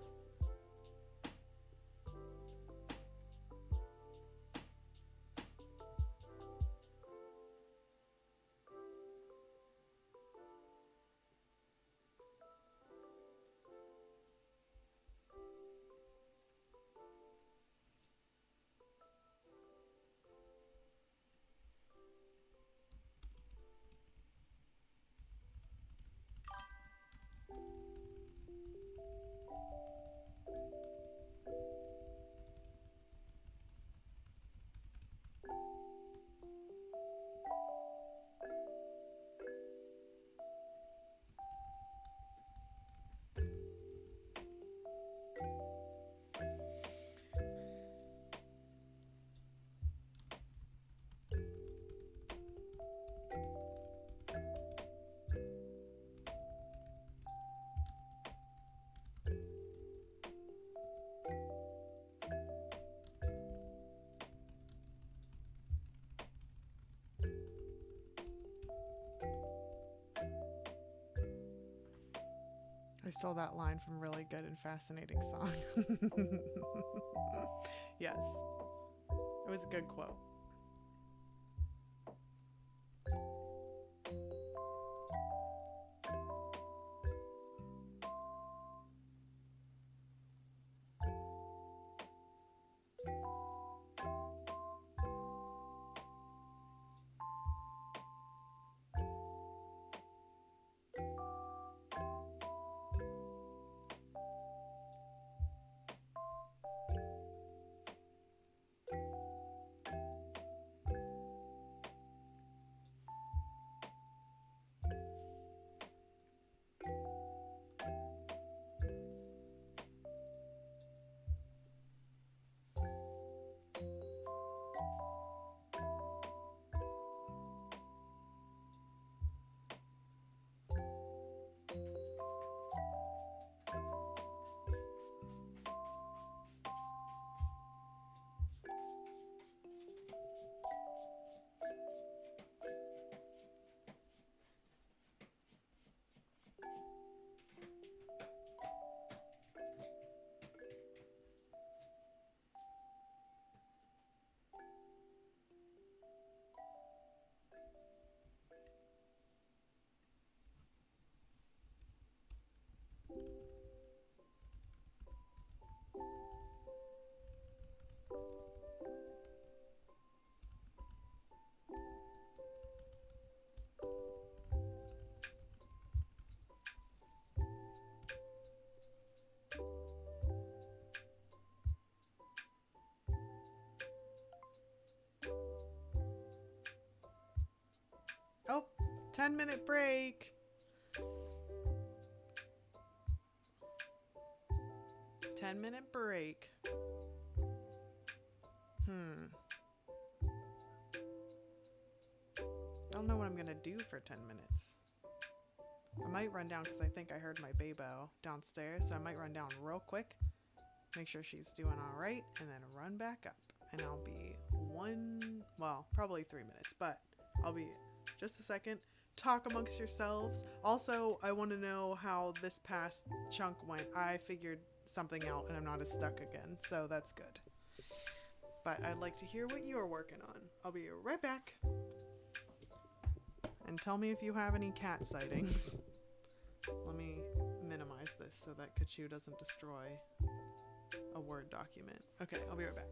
[SPEAKER 1] I stole that line from a really good and fascinating song. Yes, it was a good quote. Oh, 10-minute break. 10-minute break. I don't know what I'm gonna do for 10 minutes. I might run down because I think I heard my babo downstairs, so I might run down real quick, make sure she's doing all right, and then run back up. And I'll be probably 3 minutes, but I'll be just a second. Talk amongst yourselves. Also, I want to know how this past chunk went. I figured something out and I'm not as stuck again, so that's good. But I'd like to hear what you're working on. I'll be right back. And tell me if you have any cat sightings. Let me minimize this so that Kachoo doesn't destroy a Word document. Okay, I'll be right back.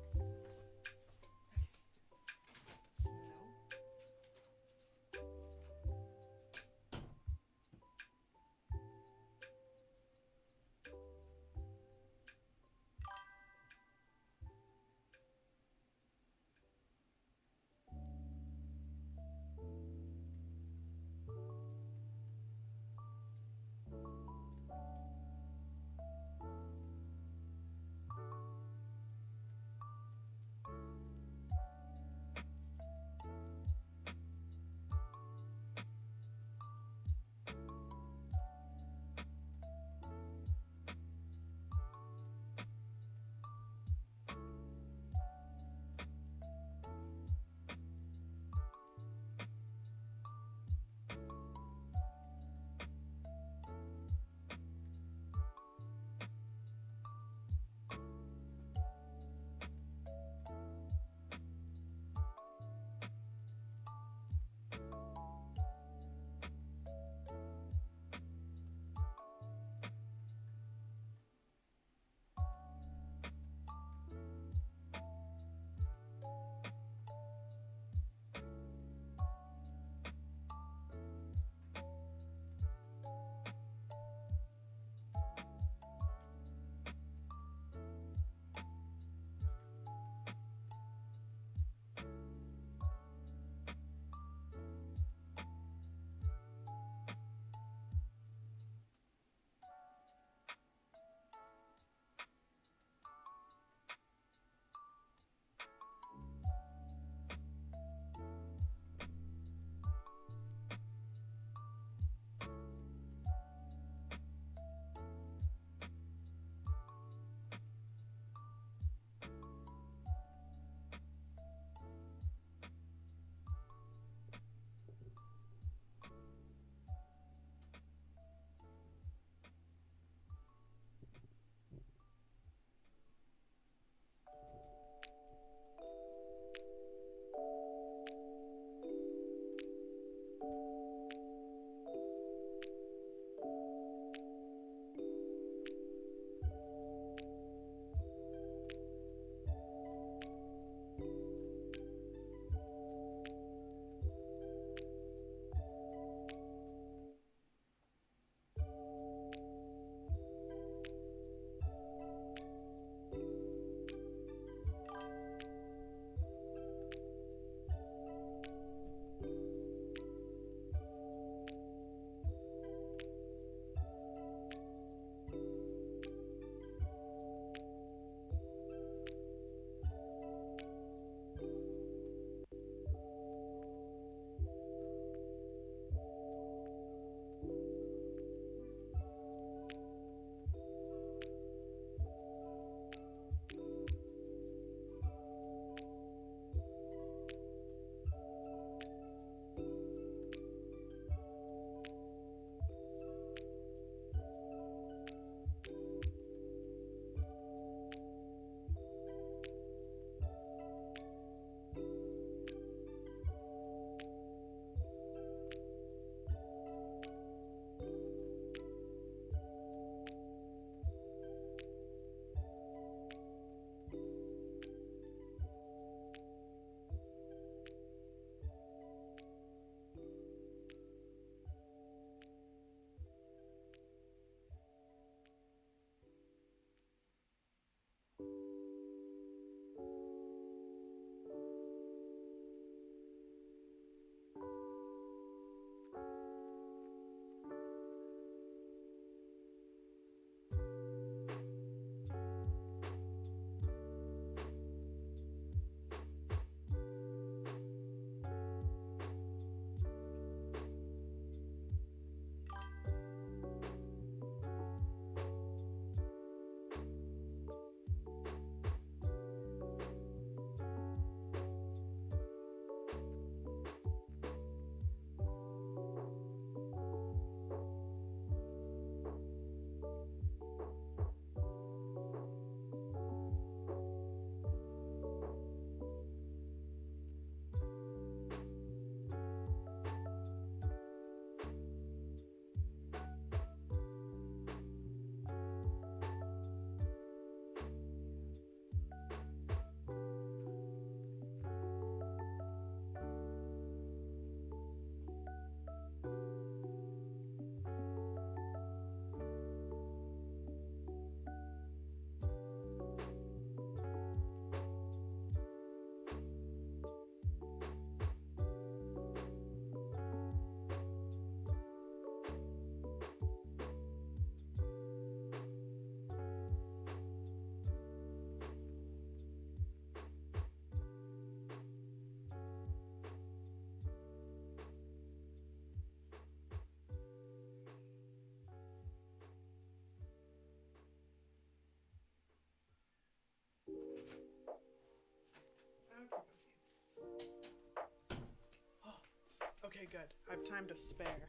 [SPEAKER 1] Okay, good. I have time to spare.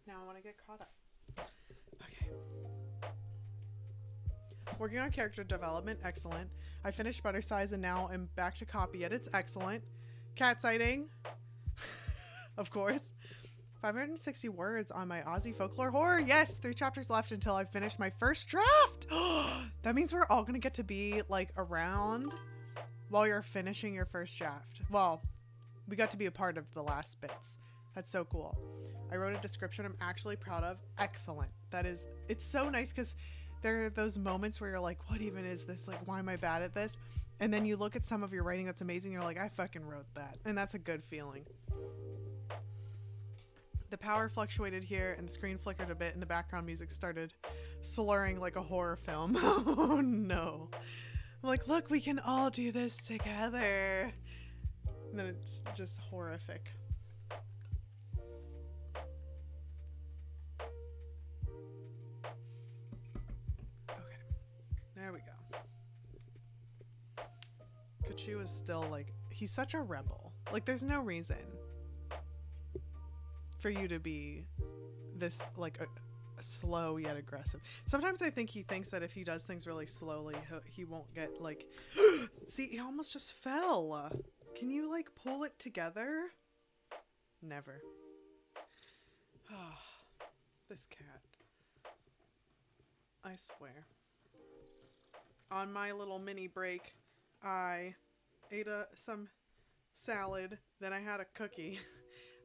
[SPEAKER 1] Now I want to get caught up. Okay. Working on character development, excellent. I finished Butter Size and now I'm back to copy it. It's excellent. Cat sighting, of course. 560 words on my Aussie folklore horror. Yes, 3 chapters left until I finish my first draft. That means we're all gonna get to be like around while you're finishing your first draft. Well, we got to be a part of the last bits. That's so cool. I wrote a description I'm actually proud of. Excellent. That is, it's so nice because there are those moments where you're like, what even is this? Like, why am I bad at this? And then you look at some of your writing that's amazing. You're like, I fucking wrote that. And that's a good feeling. The power fluctuated here and the screen flickered a bit and the background music started slurring like a horror film. Oh no. I'm like, look, we can all do this together. And then it's just horrific. Okay, there we go. Kachoo is still like, he's such a rebel. Like, there's no reason for you to be this like a slow yet aggressive. Sometimes I think he thinks that if he does things really slowly, he won't get like see, he almost just fell. Can you like pull it together? Never. This cat, I swear. On my little mini break, I ate some salad, then I had a cookie.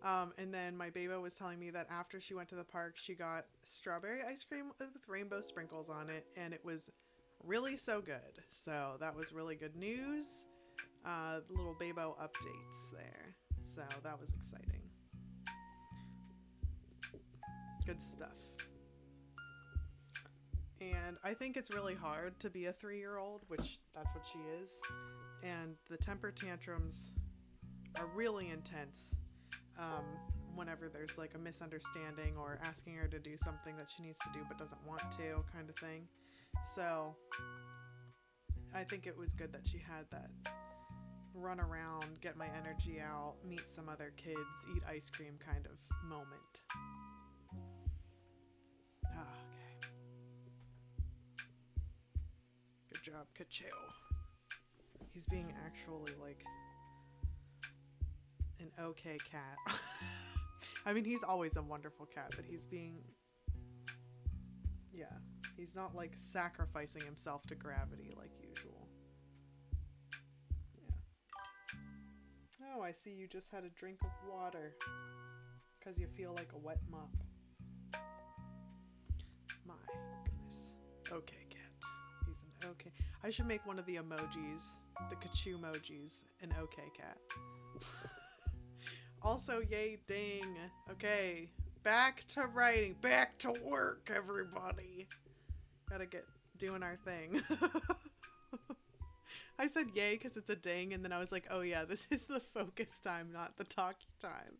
[SPEAKER 1] And then my baby was telling me that after she went to the park, she got strawberry ice cream with rainbow sprinkles on it, and it was really so good. So that was really good news. Little Babo updates there. So that was exciting. Good stuff. And I think it's really hard to be a 3-year-old, which that's what she is. And the temper tantrums are really intense. Whenever there's like a misunderstanding or asking her to do something that she needs to do but doesn't want to, kind of thing. So I think it was good that she had that run around, get my energy out, meet some other kids, eat ice cream kind of moment. Okay. Good job, Kachoo. He's being actually like an okay cat. I mean, he's always a wonderful cat, but he's being, yeah, he's not like sacrificing himself to gravity like usual. Yeah. Oh, I see you just had a drink of water because you feel like a wet mop. My goodness. Okay, cat. He's an okay. I should make one of the emojis, the Kachoo emojis, an okay cat. Also, yay, ding. Okay, back to writing, back to work, everybody. Gotta get doing our thing. I said yay because it's a ding, and then I was like, oh yeah, this is the focus time, not the talky time.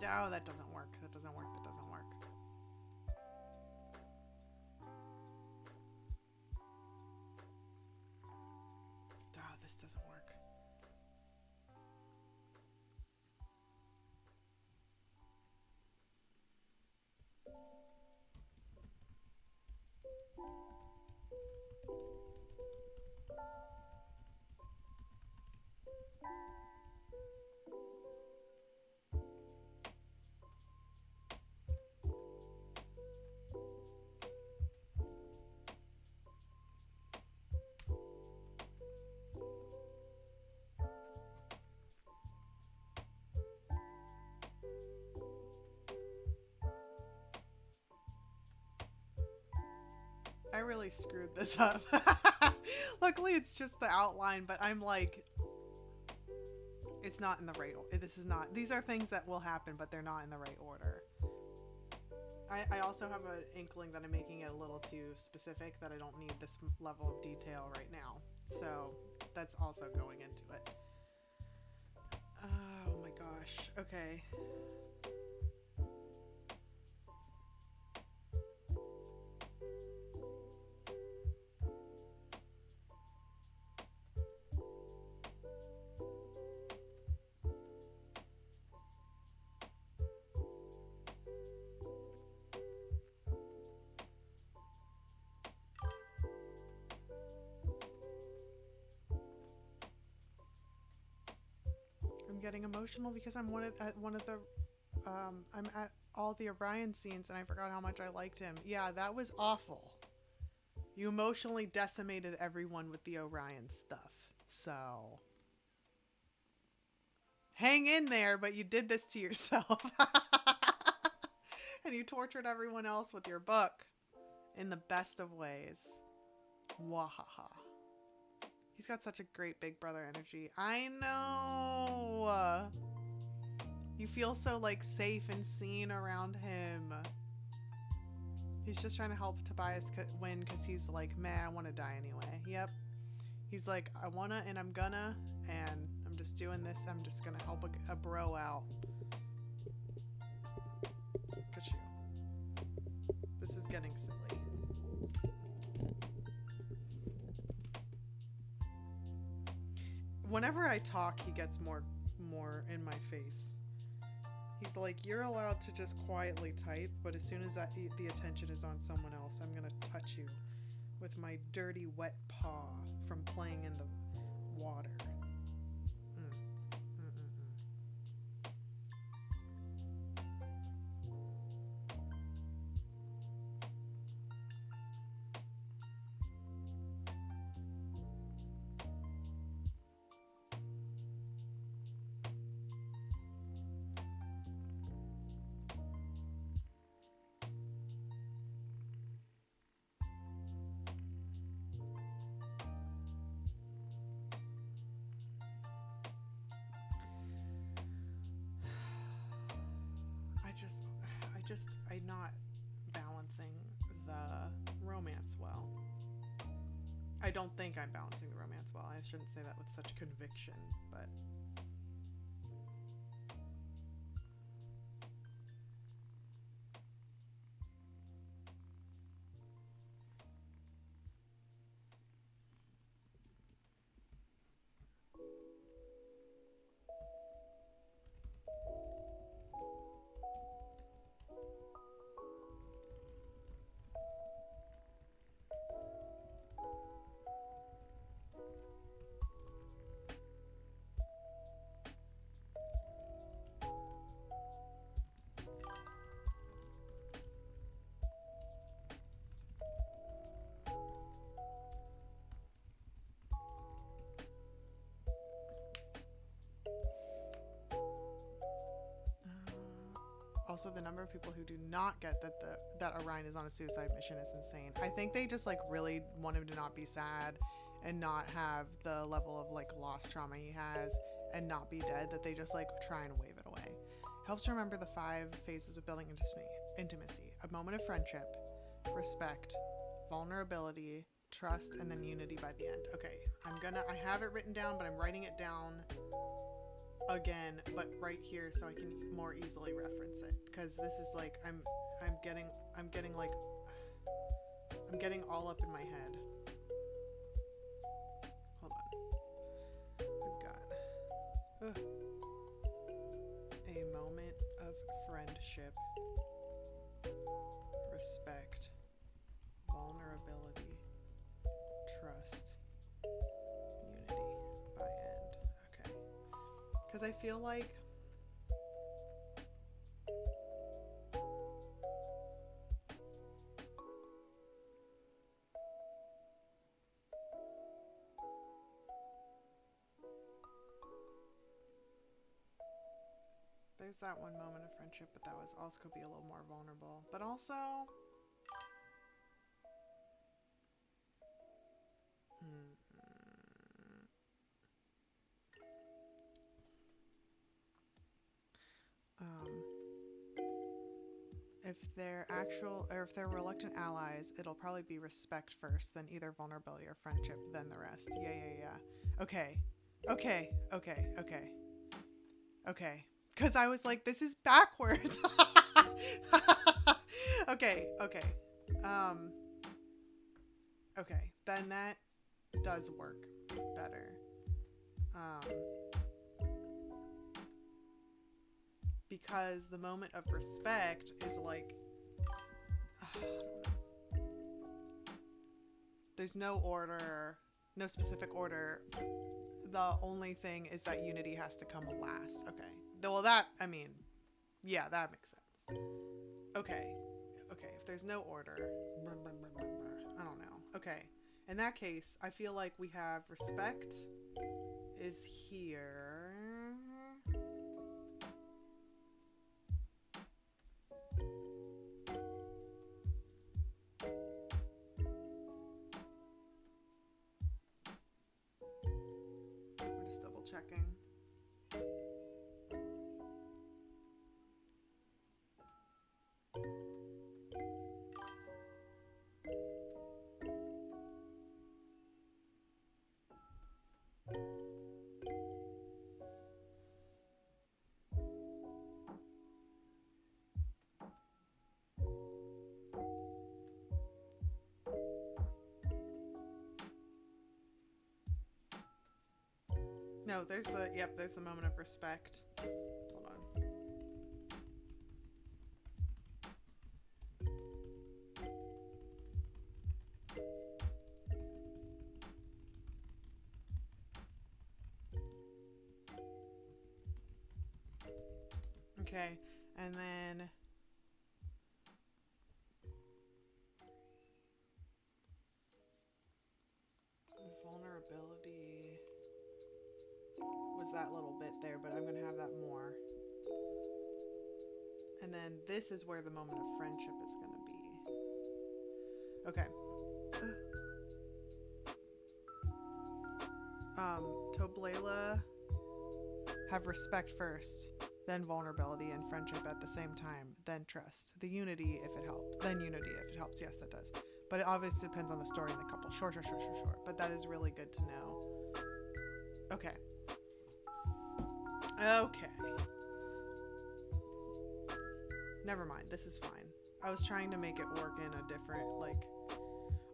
[SPEAKER 1] Oh, that doesn't work. That doesn't work. That doesn't work. Oh, this doesn't work. I really screwed this up. Luckily, it's just the outline, but I'm like, it's not in the right order. This is not. These are things that will happen, but they're not in the right order. I also have an inkling that I'm making it a little too specific, that I don't need this level of detail right now. So that's also going into it. Oh my gosh. Okay. Getting emotional because I'm at I'm at all the Orion scenes and I forgot how much I liked him. Yeah, that was awful. You emotionally decimated everyone with the Orion stuff. So hang in there, but you did this to yourself. And you tortured everyone else with your book in the best of ways. Wahaha. He's got such a great big brother energy. I know. You feel so like safe and seen around him. He's just trying to help Tobias win because he's like, man, I want to die anyway. Yep. He's like, I wanna and I'm gonna, and I'm just doing this. I'm just gonna help a bro out. Kachoo. This is getting silly. Whenever I talk, he gets more in my face. He's like, you're allowed to just quietly type, but as soon as the attention is on someone else, I'm gonna touch you with my dirty, wet paw from playing in the water. I'm not balancing the romance well. I don't think I'm balancing the romance well. I shouldn't say that with such conviction, but also the number of people who do not get that Orion is on a suicide mission is insane. I think they just like really want him to not be sad and not have the level of like lost trauma he has and not be dead, that they just like try and wave it away. Helps remember the 5 phases of building intimacy. A moment of friendship, respect, vulnerability, trust, and then unity by the end. Okay, I have it written down, but I'm writing it down again, but right here so I can more easily reference it, because this is like I'm getting all up in my head. Hold on. We've got a moment of friendship, respect, vulnerability, trust, unity by end. Okay. Because I feel like there's that one moment of friendship, but that was also could be a little more vulnerable. But also, if they're actual, or if they're reluctant allies, it'll probably be respect first, then either vulnerability or friendship, then the rest. Yeah. Okay. Because I was like, this is backwards. Okay. Okay, then that does work better. Because the moment of respect is like, there's no order, no specific order. The only thing is that unity has to come last. Okay. Well, that, I mean, yeah, that makes sense. Okay. If there's no order, I don't know. Okay. In that case, I feel like we have respect is here. I'm just double checking. No, there's the moment of respect. Hold on. Okay, and then vulnerability was that little bit there, but I'm gonna have that more. And then this is where the moment of friendship is gonna be. Okay. Toblela, have respect first, then vulnerability and friendship at the same time, then trust. The unity if it helps, then unity if it helps. Yes, that does. But it obviously depends on the story and the couple. Sure. But that is really good to know. Okay. Never mind. This is fine. I was trying to make it work in a different, like...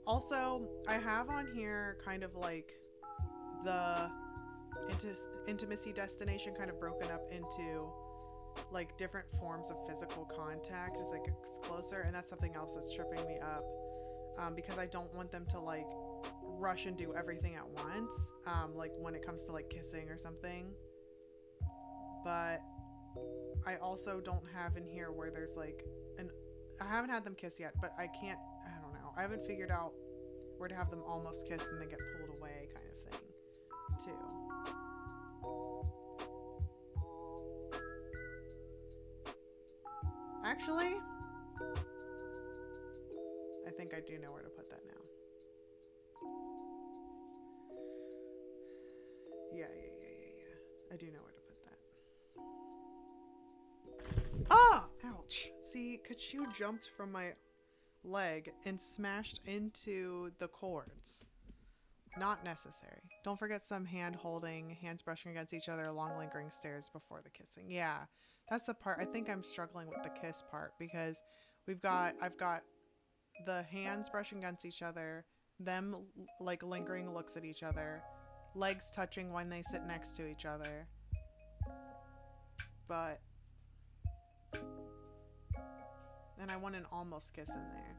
[SPEAKER 1] Also, I have on here kind of like the intimacy destination kind of broken up into like different forms of physical contact as it gets closer, and that's something else that's tripping me up, because I don't want them to like rush and do everything at once, like when it comes to like kissing or something. But I also don't have in here where there's like I haven't had them kiss yet, but I don't know, I haven't figured out where to have them almost kiss and then get pulled away kind of thing too. Actually, I think I do know where to put that now. Yeah. I do know where to put that. Ah! Ouch. See, Kachoo jumped from my leg and smashed into the cords. Not necessary. Don't forget some hand holding, hands brushing against each other, long lingering stares before the kissing. Yeah, that's the part. I think I'm struggling with the kiss part because I've got the hands brushing against each other, them like lingering looks at each other, legs touching when they sit next to each other. But, and I want an almost kiss in there.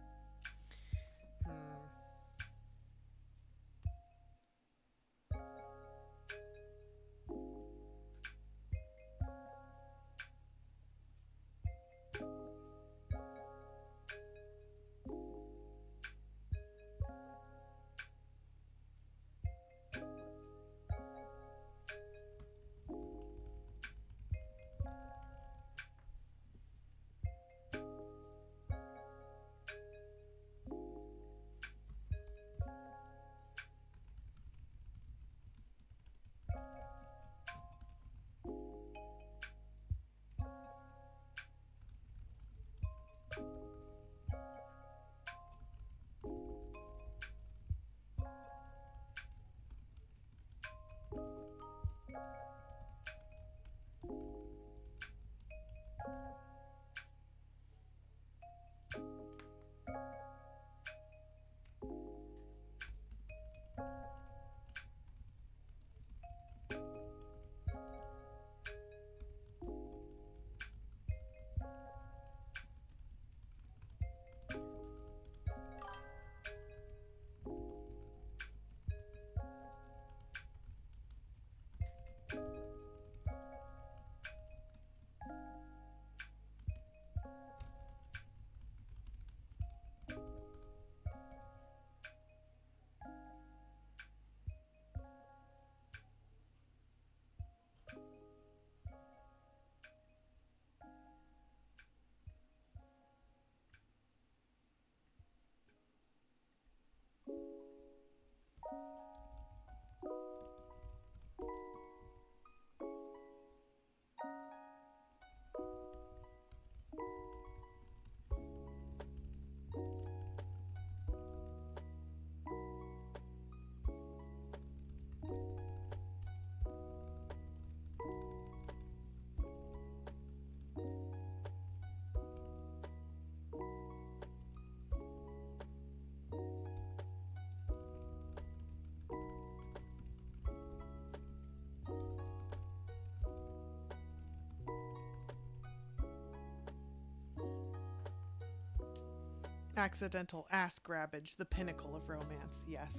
[SPEAKER 1] Accidental ass grabbage, the pinnacle of romance. Yes.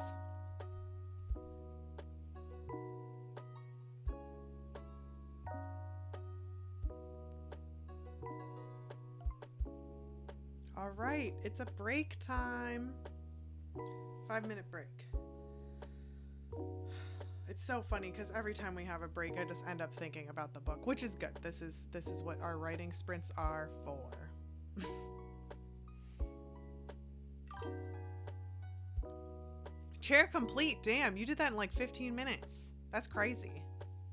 [SPEAKER 1] All right, it's a break time. 5-minute break. It's so funny because every time we have a break, I just end up thinking about the book, which is good. This is what our writing sprints are for. Chair complete. Damn, you did that in like 15 minutes. That's crazy.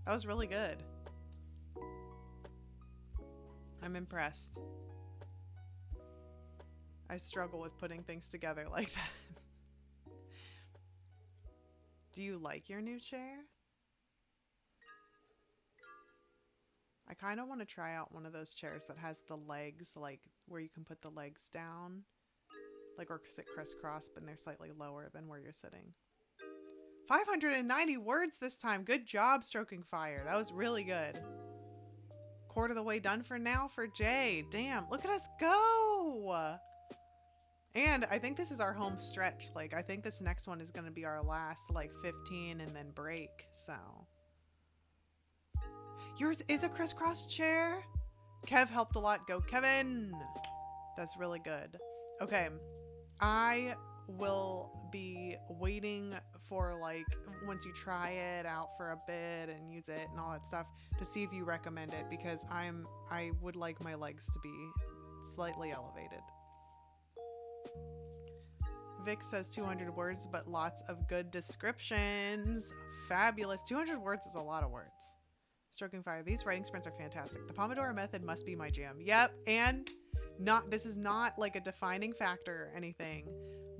[SPEAKER 1] That was really good. I'm impressed. I struggle with putting things together like that. Do you like your new chair? I kind of want to try out one of those chairs that has the legs, like where you can put the legs down. Like, or sit crisscross, but they're slightly lower than where you're sitting. 590 words this time. Good job, Stroking Fire. That was really good. Quarter of the way done for now for Jay. Damn, look at us go. And I think this is our home stretch. Like, I think this next one is going to be our last, like, 15 and then break. So. Yours is a crisscross chair? Kev helped a lot. Go, Kevin. That's really good. Okay. I will be waiting for, like, once you try it out for a bit and use it and all that stuff to see if you recommend it, because I would like my legs to be slightly elevated. Vic says 200 words, but lots of good descriptions. Fabulous. 200 words is a lot of words. Stroking Fire. These writing sprints are fantastic. The Pomodoro method must be my jam. Yep. And this is not like a defining factor or anything,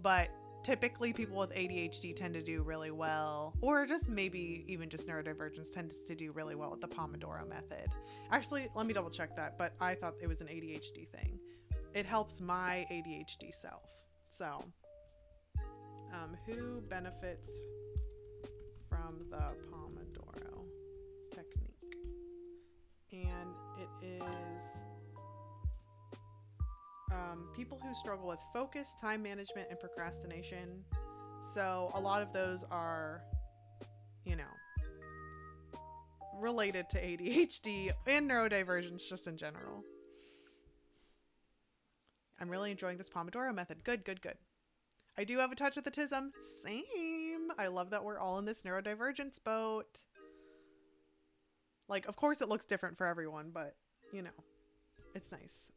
[SPEAKER 1] but typically people with ADHD tend to do really well, or just maybe even just neurodivergence tends to do really well with the Pomodoro method. Actually, let me double check that, but I thought it was an ADHD thing. It helps my ADHD self. So, who benefits from the Pomodoro technique? And it is people who struggle with focus, time management, and procrastination. So a lot of those are, related to ADHD and neurodivergence just in general. I'm really enjoying this Pomodoro method. Good, good, good. I do have a touch of the autism. Same. I love that we're all in this neurodivergence boat. Like, of course it looks different for everyone, but, it's nice.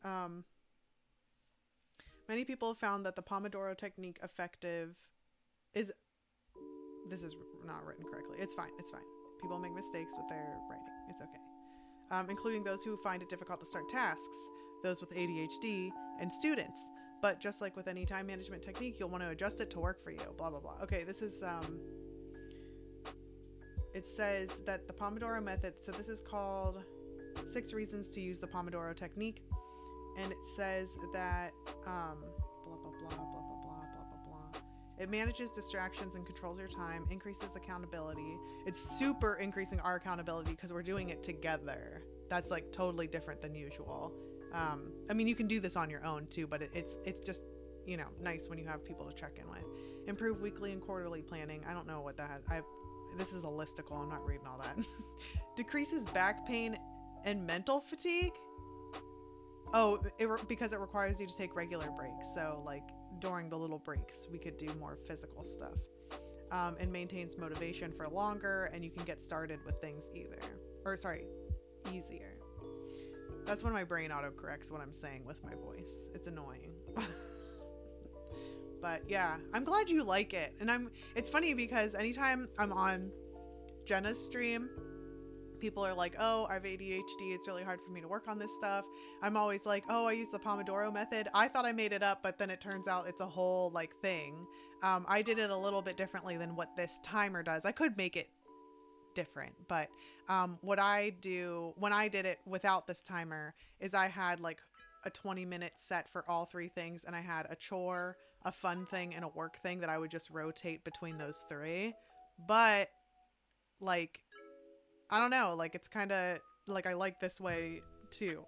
[SPEAKER 1] Many people have found that the Pomodoro technique effective is... This is not written correctly. It's fine. It's fine. People make mistakes with their writing. It's okay. Including those who find it difficult to start tasks, those with ADHD, and students. But just like with any time management technique, you'll want to adjust it to work for you. Blah, blah, blah. Okay, this is... It says that the Pomodoro method... So this is called 6 Reasons to Use the Pomodoro Technique. And it says that... blah, blah, blah, blah, blah, blah, blah, blah, blah. It manages distractions and controls your time, increases accountability. It's super increasing our accountability because we're doing it together. That's like totally different than usual. I mean, you can do this on your own too, but it's just, nice when you have people to check in with. Improve weekly and quarterly planning. I don't know what that has. This is a listicle. I'm not reading all that. Decreases back pain and mental fatigue. Oh, because it requires you to take regular breaks. So like during the little breaks, we could do more physical stuff. And maintains motivation for longer, and you can get started with things easier. That's when my brain autocorrects what I'm saying with my voice. It's annoying. But yeah, I'm glad you like it. And it's funny because anytime I'm on Jenna's stream, people are like, oh, I have ADHD. It's really hard for me to work on this stuff. I'm always like, oh, I use the Pomodoro method. I thought I made it up, but then it turns out it's a whole thing. I did it a little bit differently than what this timer does. I could make it different, but what I do when I did it without this timer is I had a 20-minute set for all 3 things, and I had a chore, a fun thing, and a work thing that I would just rotate between those 3. But I don't know, it's kind of I like this way too.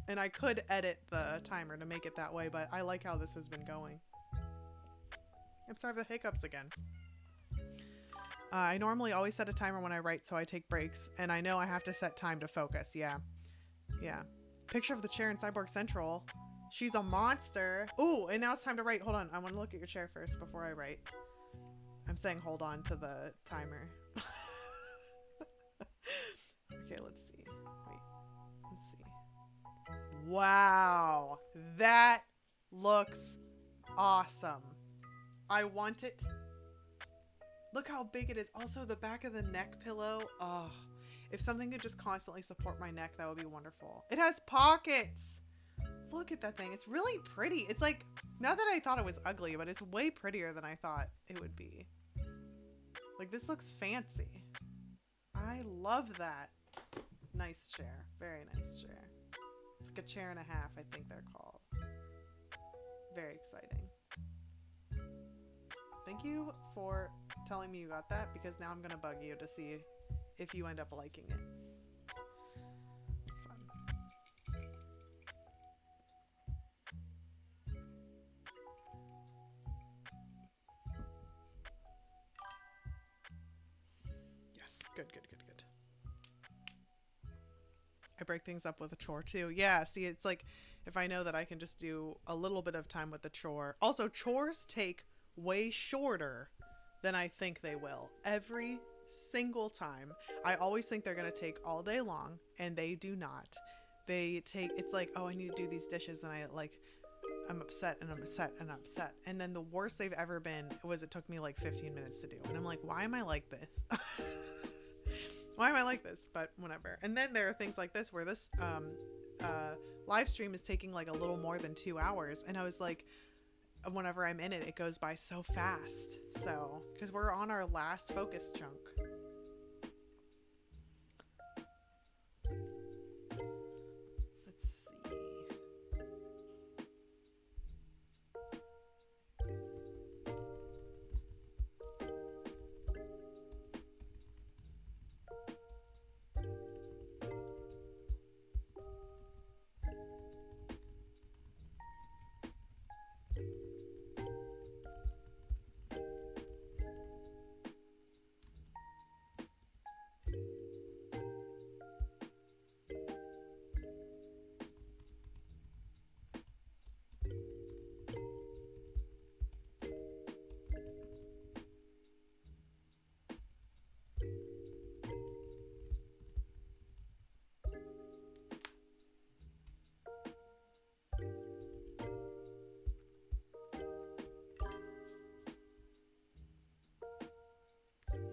[SPEAKER 1] And I could edit the timer to make it that way, but I like how this has been going. I'm sorry for the hiccups again. I normally always set a timer when I write, so I take breaks, and I know I have to set time to focus. Yeah. Picture of the chair in Cyborg Central. She's a monster. Ooh, and now it's time to write. Hold on. I want to look at your chair first before I write. I'm saying hold on to the timer. Okay, let's see. Wait. Let's see. Wow. That looks awesome. I want it. Look how big it is. Also, the back of the neck pillow. Oh, if something could just constantly support my neck, that would be wonderful. It has pockets. Look at that thing. It's really pretty. It's not that I thought it was ugly, but it's way prettier than I thought it would be. This looks fancy. I love that. Nice chair. Very nice chair. It's like a chair and a half, I think they're called. Very exciting. Thank you for telling me you got that, because now I'm going to bug you to see if you end up liking it. Fun. Yes. Good. I break things up with a chore too. Yeah, see, it's if I know that I can just do a little bit of time with the chore. Also, chores take way shorter than I think they will every single time. I always think they're going to take all day long, and they do not. It's oh, I need to do these dishes, and I'm upset and I'm upset and upset. And then the worst they've ever been was it took me 15 minutes to do. And I'm like, why am I like this? Why am I like this? But whatever. And then there are things like this where this live stream is taking a little more than 2 hours. And I was like, whenever I'm in it, it goes by so fast. So, because we're on our last focus chunk. Let's see.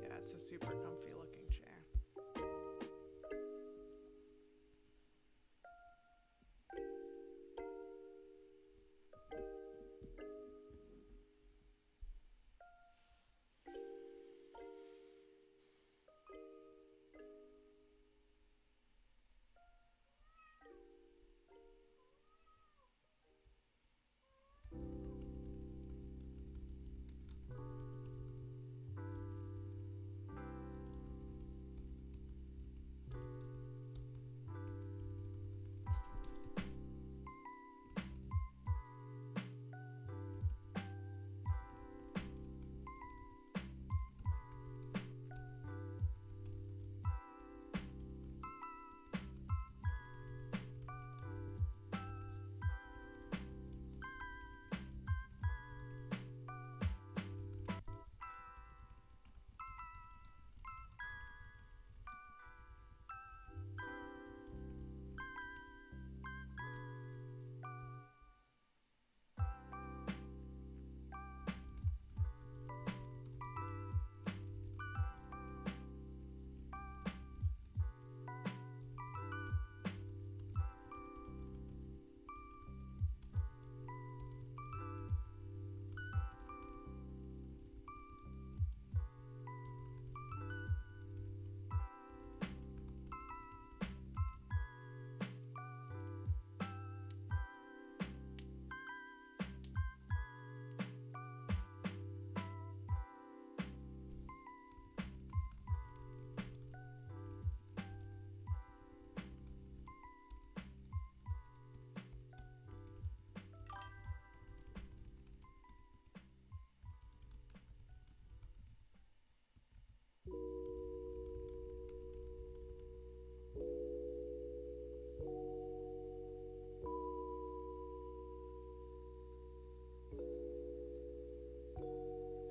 [SPEAKER 1] Yeah, it's a super comfy looking chair.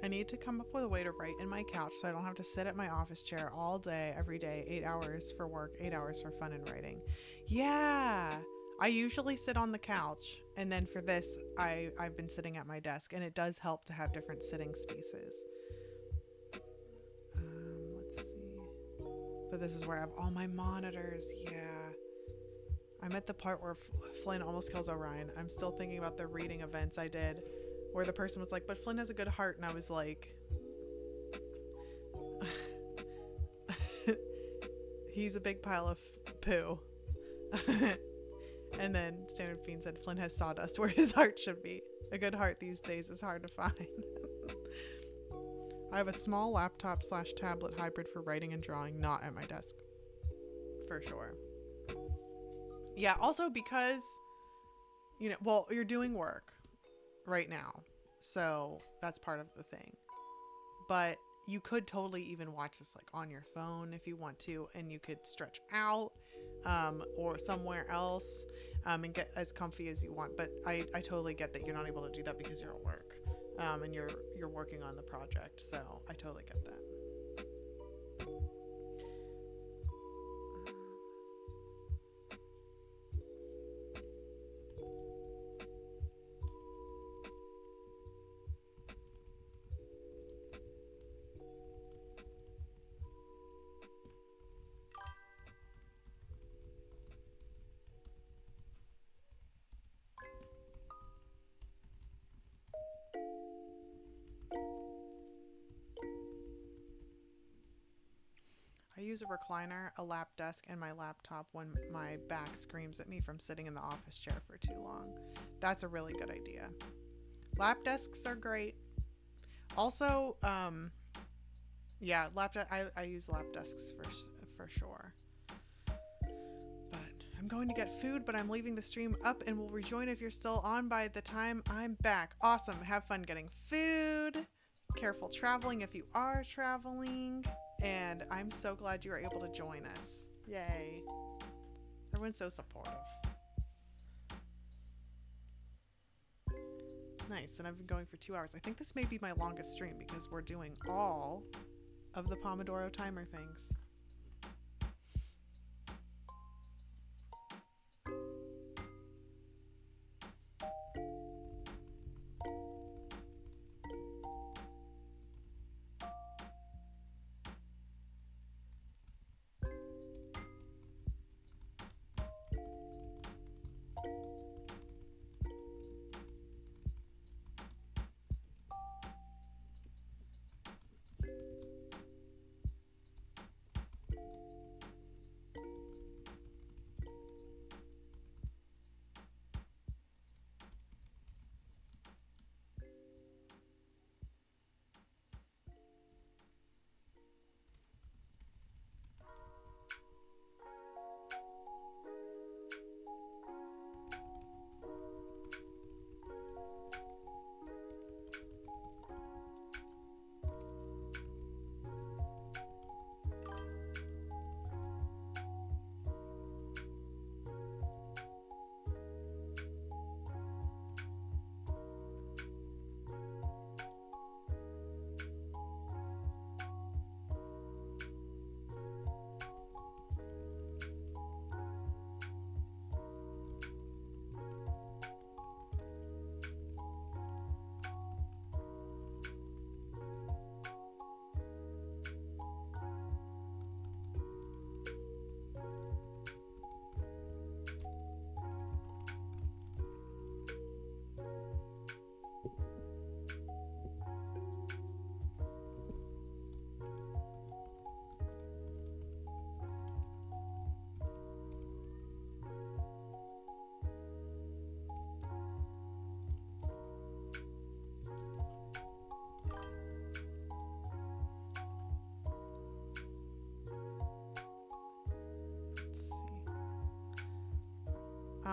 [SPEAKER 1] I need to come up with a way to write in my couch so I don't have to sit at my office chair all day, every day, 8 hours for work, 8 hours for fun and writing. Yeah. I usually sit on the couch, and then for this, I've been sitting at my desk, and it does help to have different sitting spaces. Let's see. But this is where I have all my monitors. Yeah. I'm at the part where Flynn almost kills Orion. I'm still thinking about the reading events I did where the person was like, but Flynn has a good heart. And I was like, he's a big pile of poo. And then Standard Fiend said, Flynn has sawdust where his heart should be. A good heart these days is hard to find. I have a small laptop / tablet hybrid for writing and drawing, not at my desk. For sure. Yeah, also because, well, you're doing work right now, so that's part of the thing. But you could totally even watch this like on your phone if you want to, and you could stretch out or somewhere else and get as comfy as you want. But I totally get that you're not able to do that because you're at work and you're working on the project, so I totally get that. use a recliner, a lap desk, and my laptop when my back screams at me from sitting in the office chair for too long. That's a really good idea. Lap desks are great. Also, yeah, I use lap desks for sure. But I'm going to get food, but I'm leaving the stream up and will rejoin if you're still on by the time I'm back. Awesome. Have fun getting food. Careful traveling if you are traveling. And I'm so glad you were able to join us. Yay. Everyone's so supportive. Nice. And I've been going for 2 hours. I think this may be my longest stream because we're doing all of the Pomodoro timer things.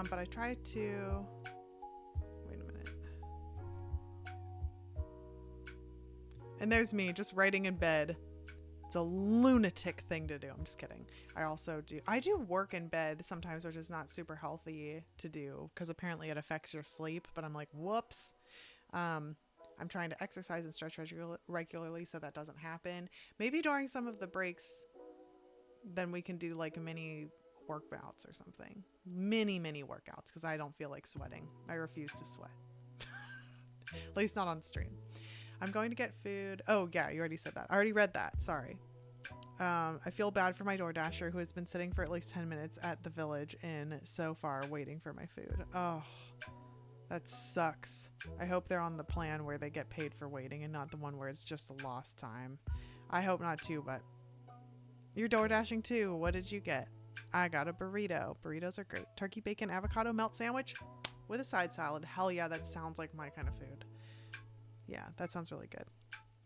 [SPEAKER 1] But I tried to, wait a minute. And there's me just writing in bed. It's a lunatic thing to do. I'm just kidding. I do work in bed sometimes, which is not super healthy to do because apparently it affects your sleep, but I'm like, whoops. I'm trying to exercise and stretch regularly so that doesn't happen. Maybe during some of the breaks, then we can do like mini workouts or something. Mini workouts because I don't feel like sweating. I refuse to sweat. At least not on stream. I'm going to get food. Oh yeah, you already said that. I already read that. Sorry. I feel bad for my DoorDasher who has been sitting for at least 10 minutes at the Village Inn so far waiting for my food. Oh, that sucks. I hope they're on the plan where they get paid for waiting and not the one where it's just a lost time. I hope not too, but you're DoorDashing too. What did you get? I got a burrito. Burritos are great. Turkey, bacon, avocado melt sandwich with a side salad. Hell yeah, that sounds like my kind of food. Yeah, that sounds really good.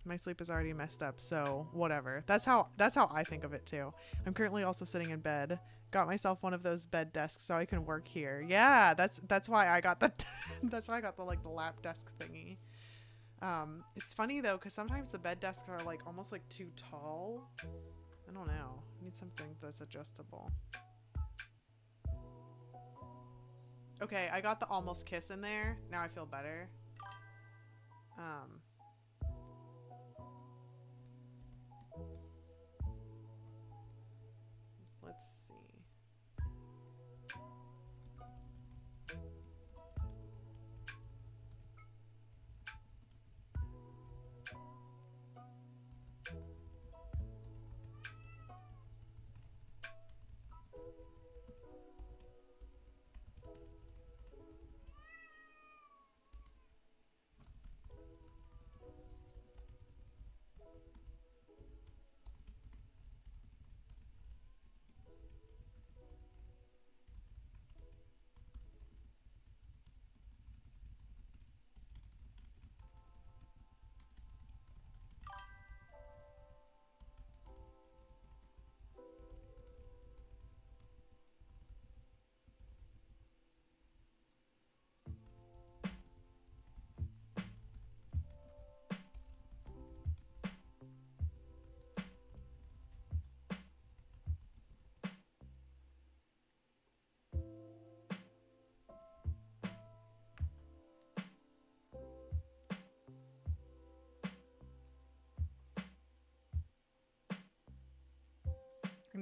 [SPEAKER 1] My sleep is already messed up, so whatever. That's how I think of it too. I'm currently also sitting in bed. Got myself one of those bed desks so I can work here. Yeah, that's why I got the that's why I got the like the lap desk thingy. It's funny though because sometimes the bed desks are like almost like too tall. I don't know. I need something that's adjustable. Okay, I got the almost kiss in there. Now I feel better. Let's see.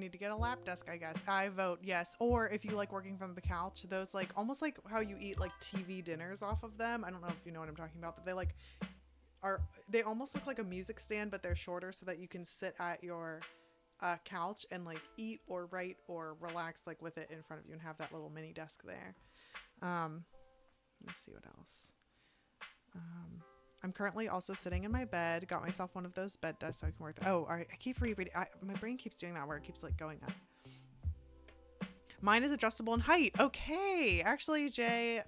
[SPEAKER 1] need to get a lap desk, I guess. I vote yes. Or if you like working from the couch, those like almost like how you eat like TV dinners off of them. I don't know if you know what I'm talking about, but they almost look like a music stand, but they're shorter so that you can sit at your couch and like eat or write or relax like with it in front of you and have that little mini desk there. Let me see what else. I'm currently also sitting in my bed. Got myself one of those bed desks so I can work. Oh, all right. I keep rereading. My brain keeps doing that where it keeps like going up. Mine is adjustable in height. Okay. Actually, Jay,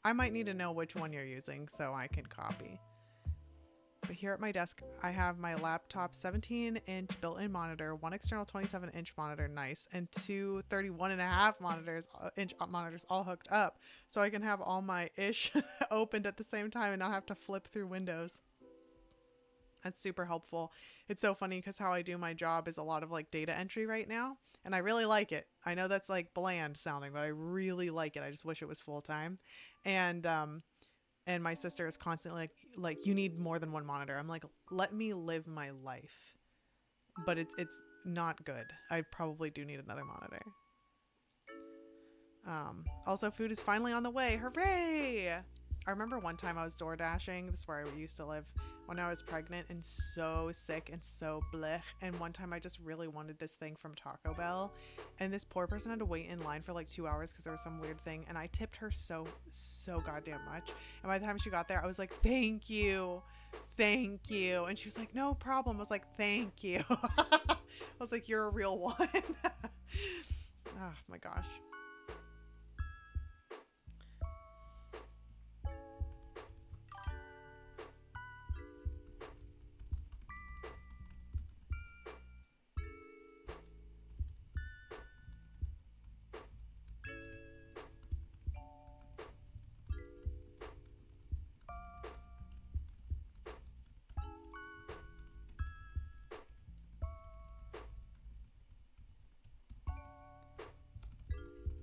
[SPEAKER 1] I might need to know which one you're using so I can copy. But here at my desk, I have my laptop 17-inch built-in monitor, one external 27-inch monitor, nice, and two 31.5-inch monitors all hooked up, so I can have all my ish opened at the same time and not have to flip through windows. That's super helpful. It's so funny because how I do my job is a lot of like data entry right now, and I really like it. I know that's like bland sounding, but I really like it. I just wish it was full time. And my sister is constantly like, you need more than one monitor. I'm like, let me live my life. But it's not good. I probably do need another monitor. Also, food is finally on the way. Hooray! I remember one time I was door dashing. This is where I used to live when I was pregnant and so sick and so blech. And one time I just really wanted this thing from Taco Bell. And this poor person had to wait in line for like 2 hours because there was some weird thing. And I tipped her so goddamn much. And by the time she got there, I was like, thank you. Thank you. And she was like, no problem. I was like, thank you. I was like, you're a real one. Oh my gosh.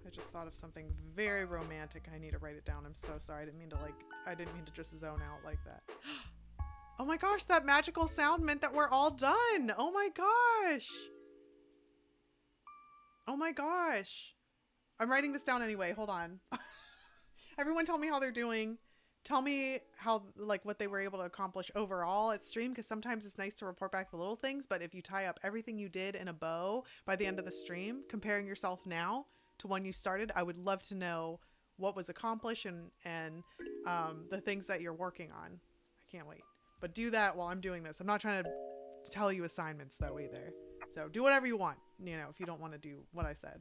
[SPEAKER 1] I just thought of something very romantic. I need to write it down. I'm so sorry. I didn't mean to just zone out like that. Oh my gosh, that magical sound meant that we're all done. Oh my gosh. Oh my gosh. I'm writing this down anyway. Hold on. Everyone tell me how they're doing. Tell me how, like, what they were able to accomplish overall at stream, because sometimes it's nice to report back the little things, but if you tie up everything you did in a bow by the end of the stream, comparing yourself now to when you started, I would love to know what was accomplished and the things that you're working on. I can't wait. But do that while I'm doing this. I'm not trying to tell you assignments though either. So do whatever you want, you know, if you don't want to do what I said.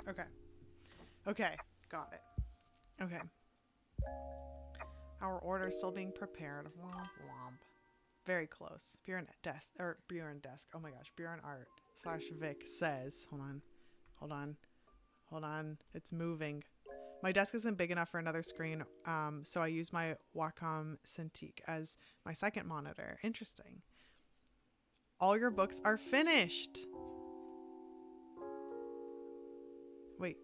[SPEAKER 1] Okay. Okay. Got it. Okay. Our order is still being prepared. Womp womp. Very close. Buren desk or Buren desk. Oh my gosh. Buren art / Vic says. Hold on. It's moving. My desk isn't big enough for another screen, so I use my Wacom Cintiq as my second monitor. Interesting. All your books are finished. Wait.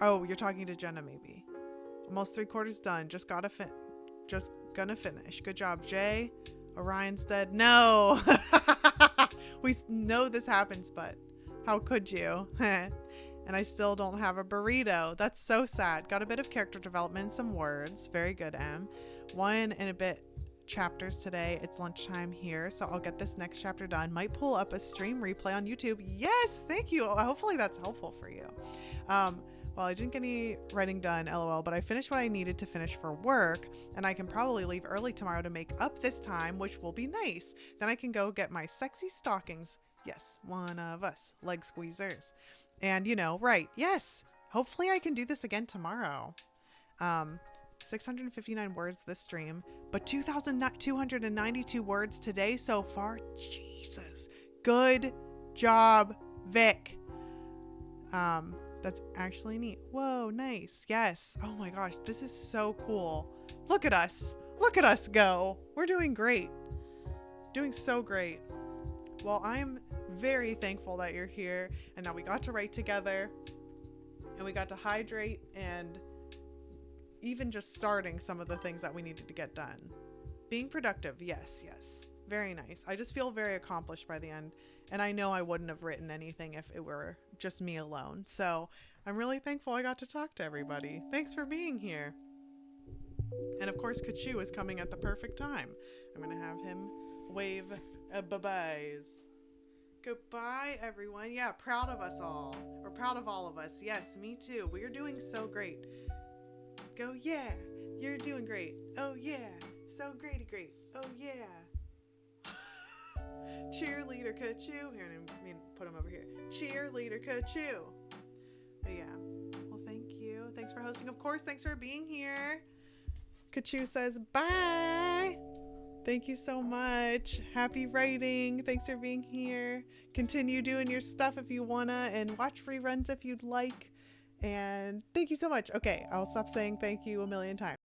[SPEAKER 1] Oh, you're talking to Jenna, maybe. Almost 3/4 done. Just gonna finish. Good job, Jay. Orion's dead. No. We know this happens, but how could you? And I still don't have a burrito. That's so sad. Got a bit of character development, some words. Very good, Em. 1 and a bit chapters today. It's lunchtime here, so I'll get this next chapter done. Might pull up a stream replay on YouTube. Yes, thank you. Hopefully that's helpful for you. Well, I didn't get any writing done, lol, but I finished what I needed to finish for work, and I can probably leave early tomorrow to make up this time, which will be nice. Then I can go get my sexy stockings. Yes, one of us. Leg squeezers. And, you know, right. Yes. Hopefully I can do this again tomorrow. 659 words this stream, but 2,292 words today so far. Jesus. Good job, Vic. That's actually neat. Whoa, nice. Yes. Oh my gosh, this is so cool. Look at us. Look at us go. We're doing great. Doing so great. Well, I'm very thankful that you're here and that we got to write together and we got to hydrate and even just starting some of the things that we needed to get done. Being productive. Yes, yes. Very nice. I just feel very accomplished by the end. And I know I wouldn't have written anything if it were just me alone. So I'm really thankful I got to talk to everybody. Thanks for being here. And of course, Kachoo is coming at the perfect time. I'm going to have him wave bye-byes. Goodbye, everyone. Yeah, proud of us all. We're proud of all of us. Yes, me too. We are doing so great. Go, yeah. You're doing great. Oh, yeah. So great. Oh, yeah. Cheerleader Kachoo. Here, let me put him over here. Cheerleader Kachoo. But yeah. Well, thank you. Thanks for hosting. Of course, thanks for being here. Kachoo says bye. Thank you so much. Happy writing. Thanks for being here. Continue doing your stuff if you wanna, and watch reruns if you'd like. And thank you so much. Okay, I'll stop saying thank you a million times.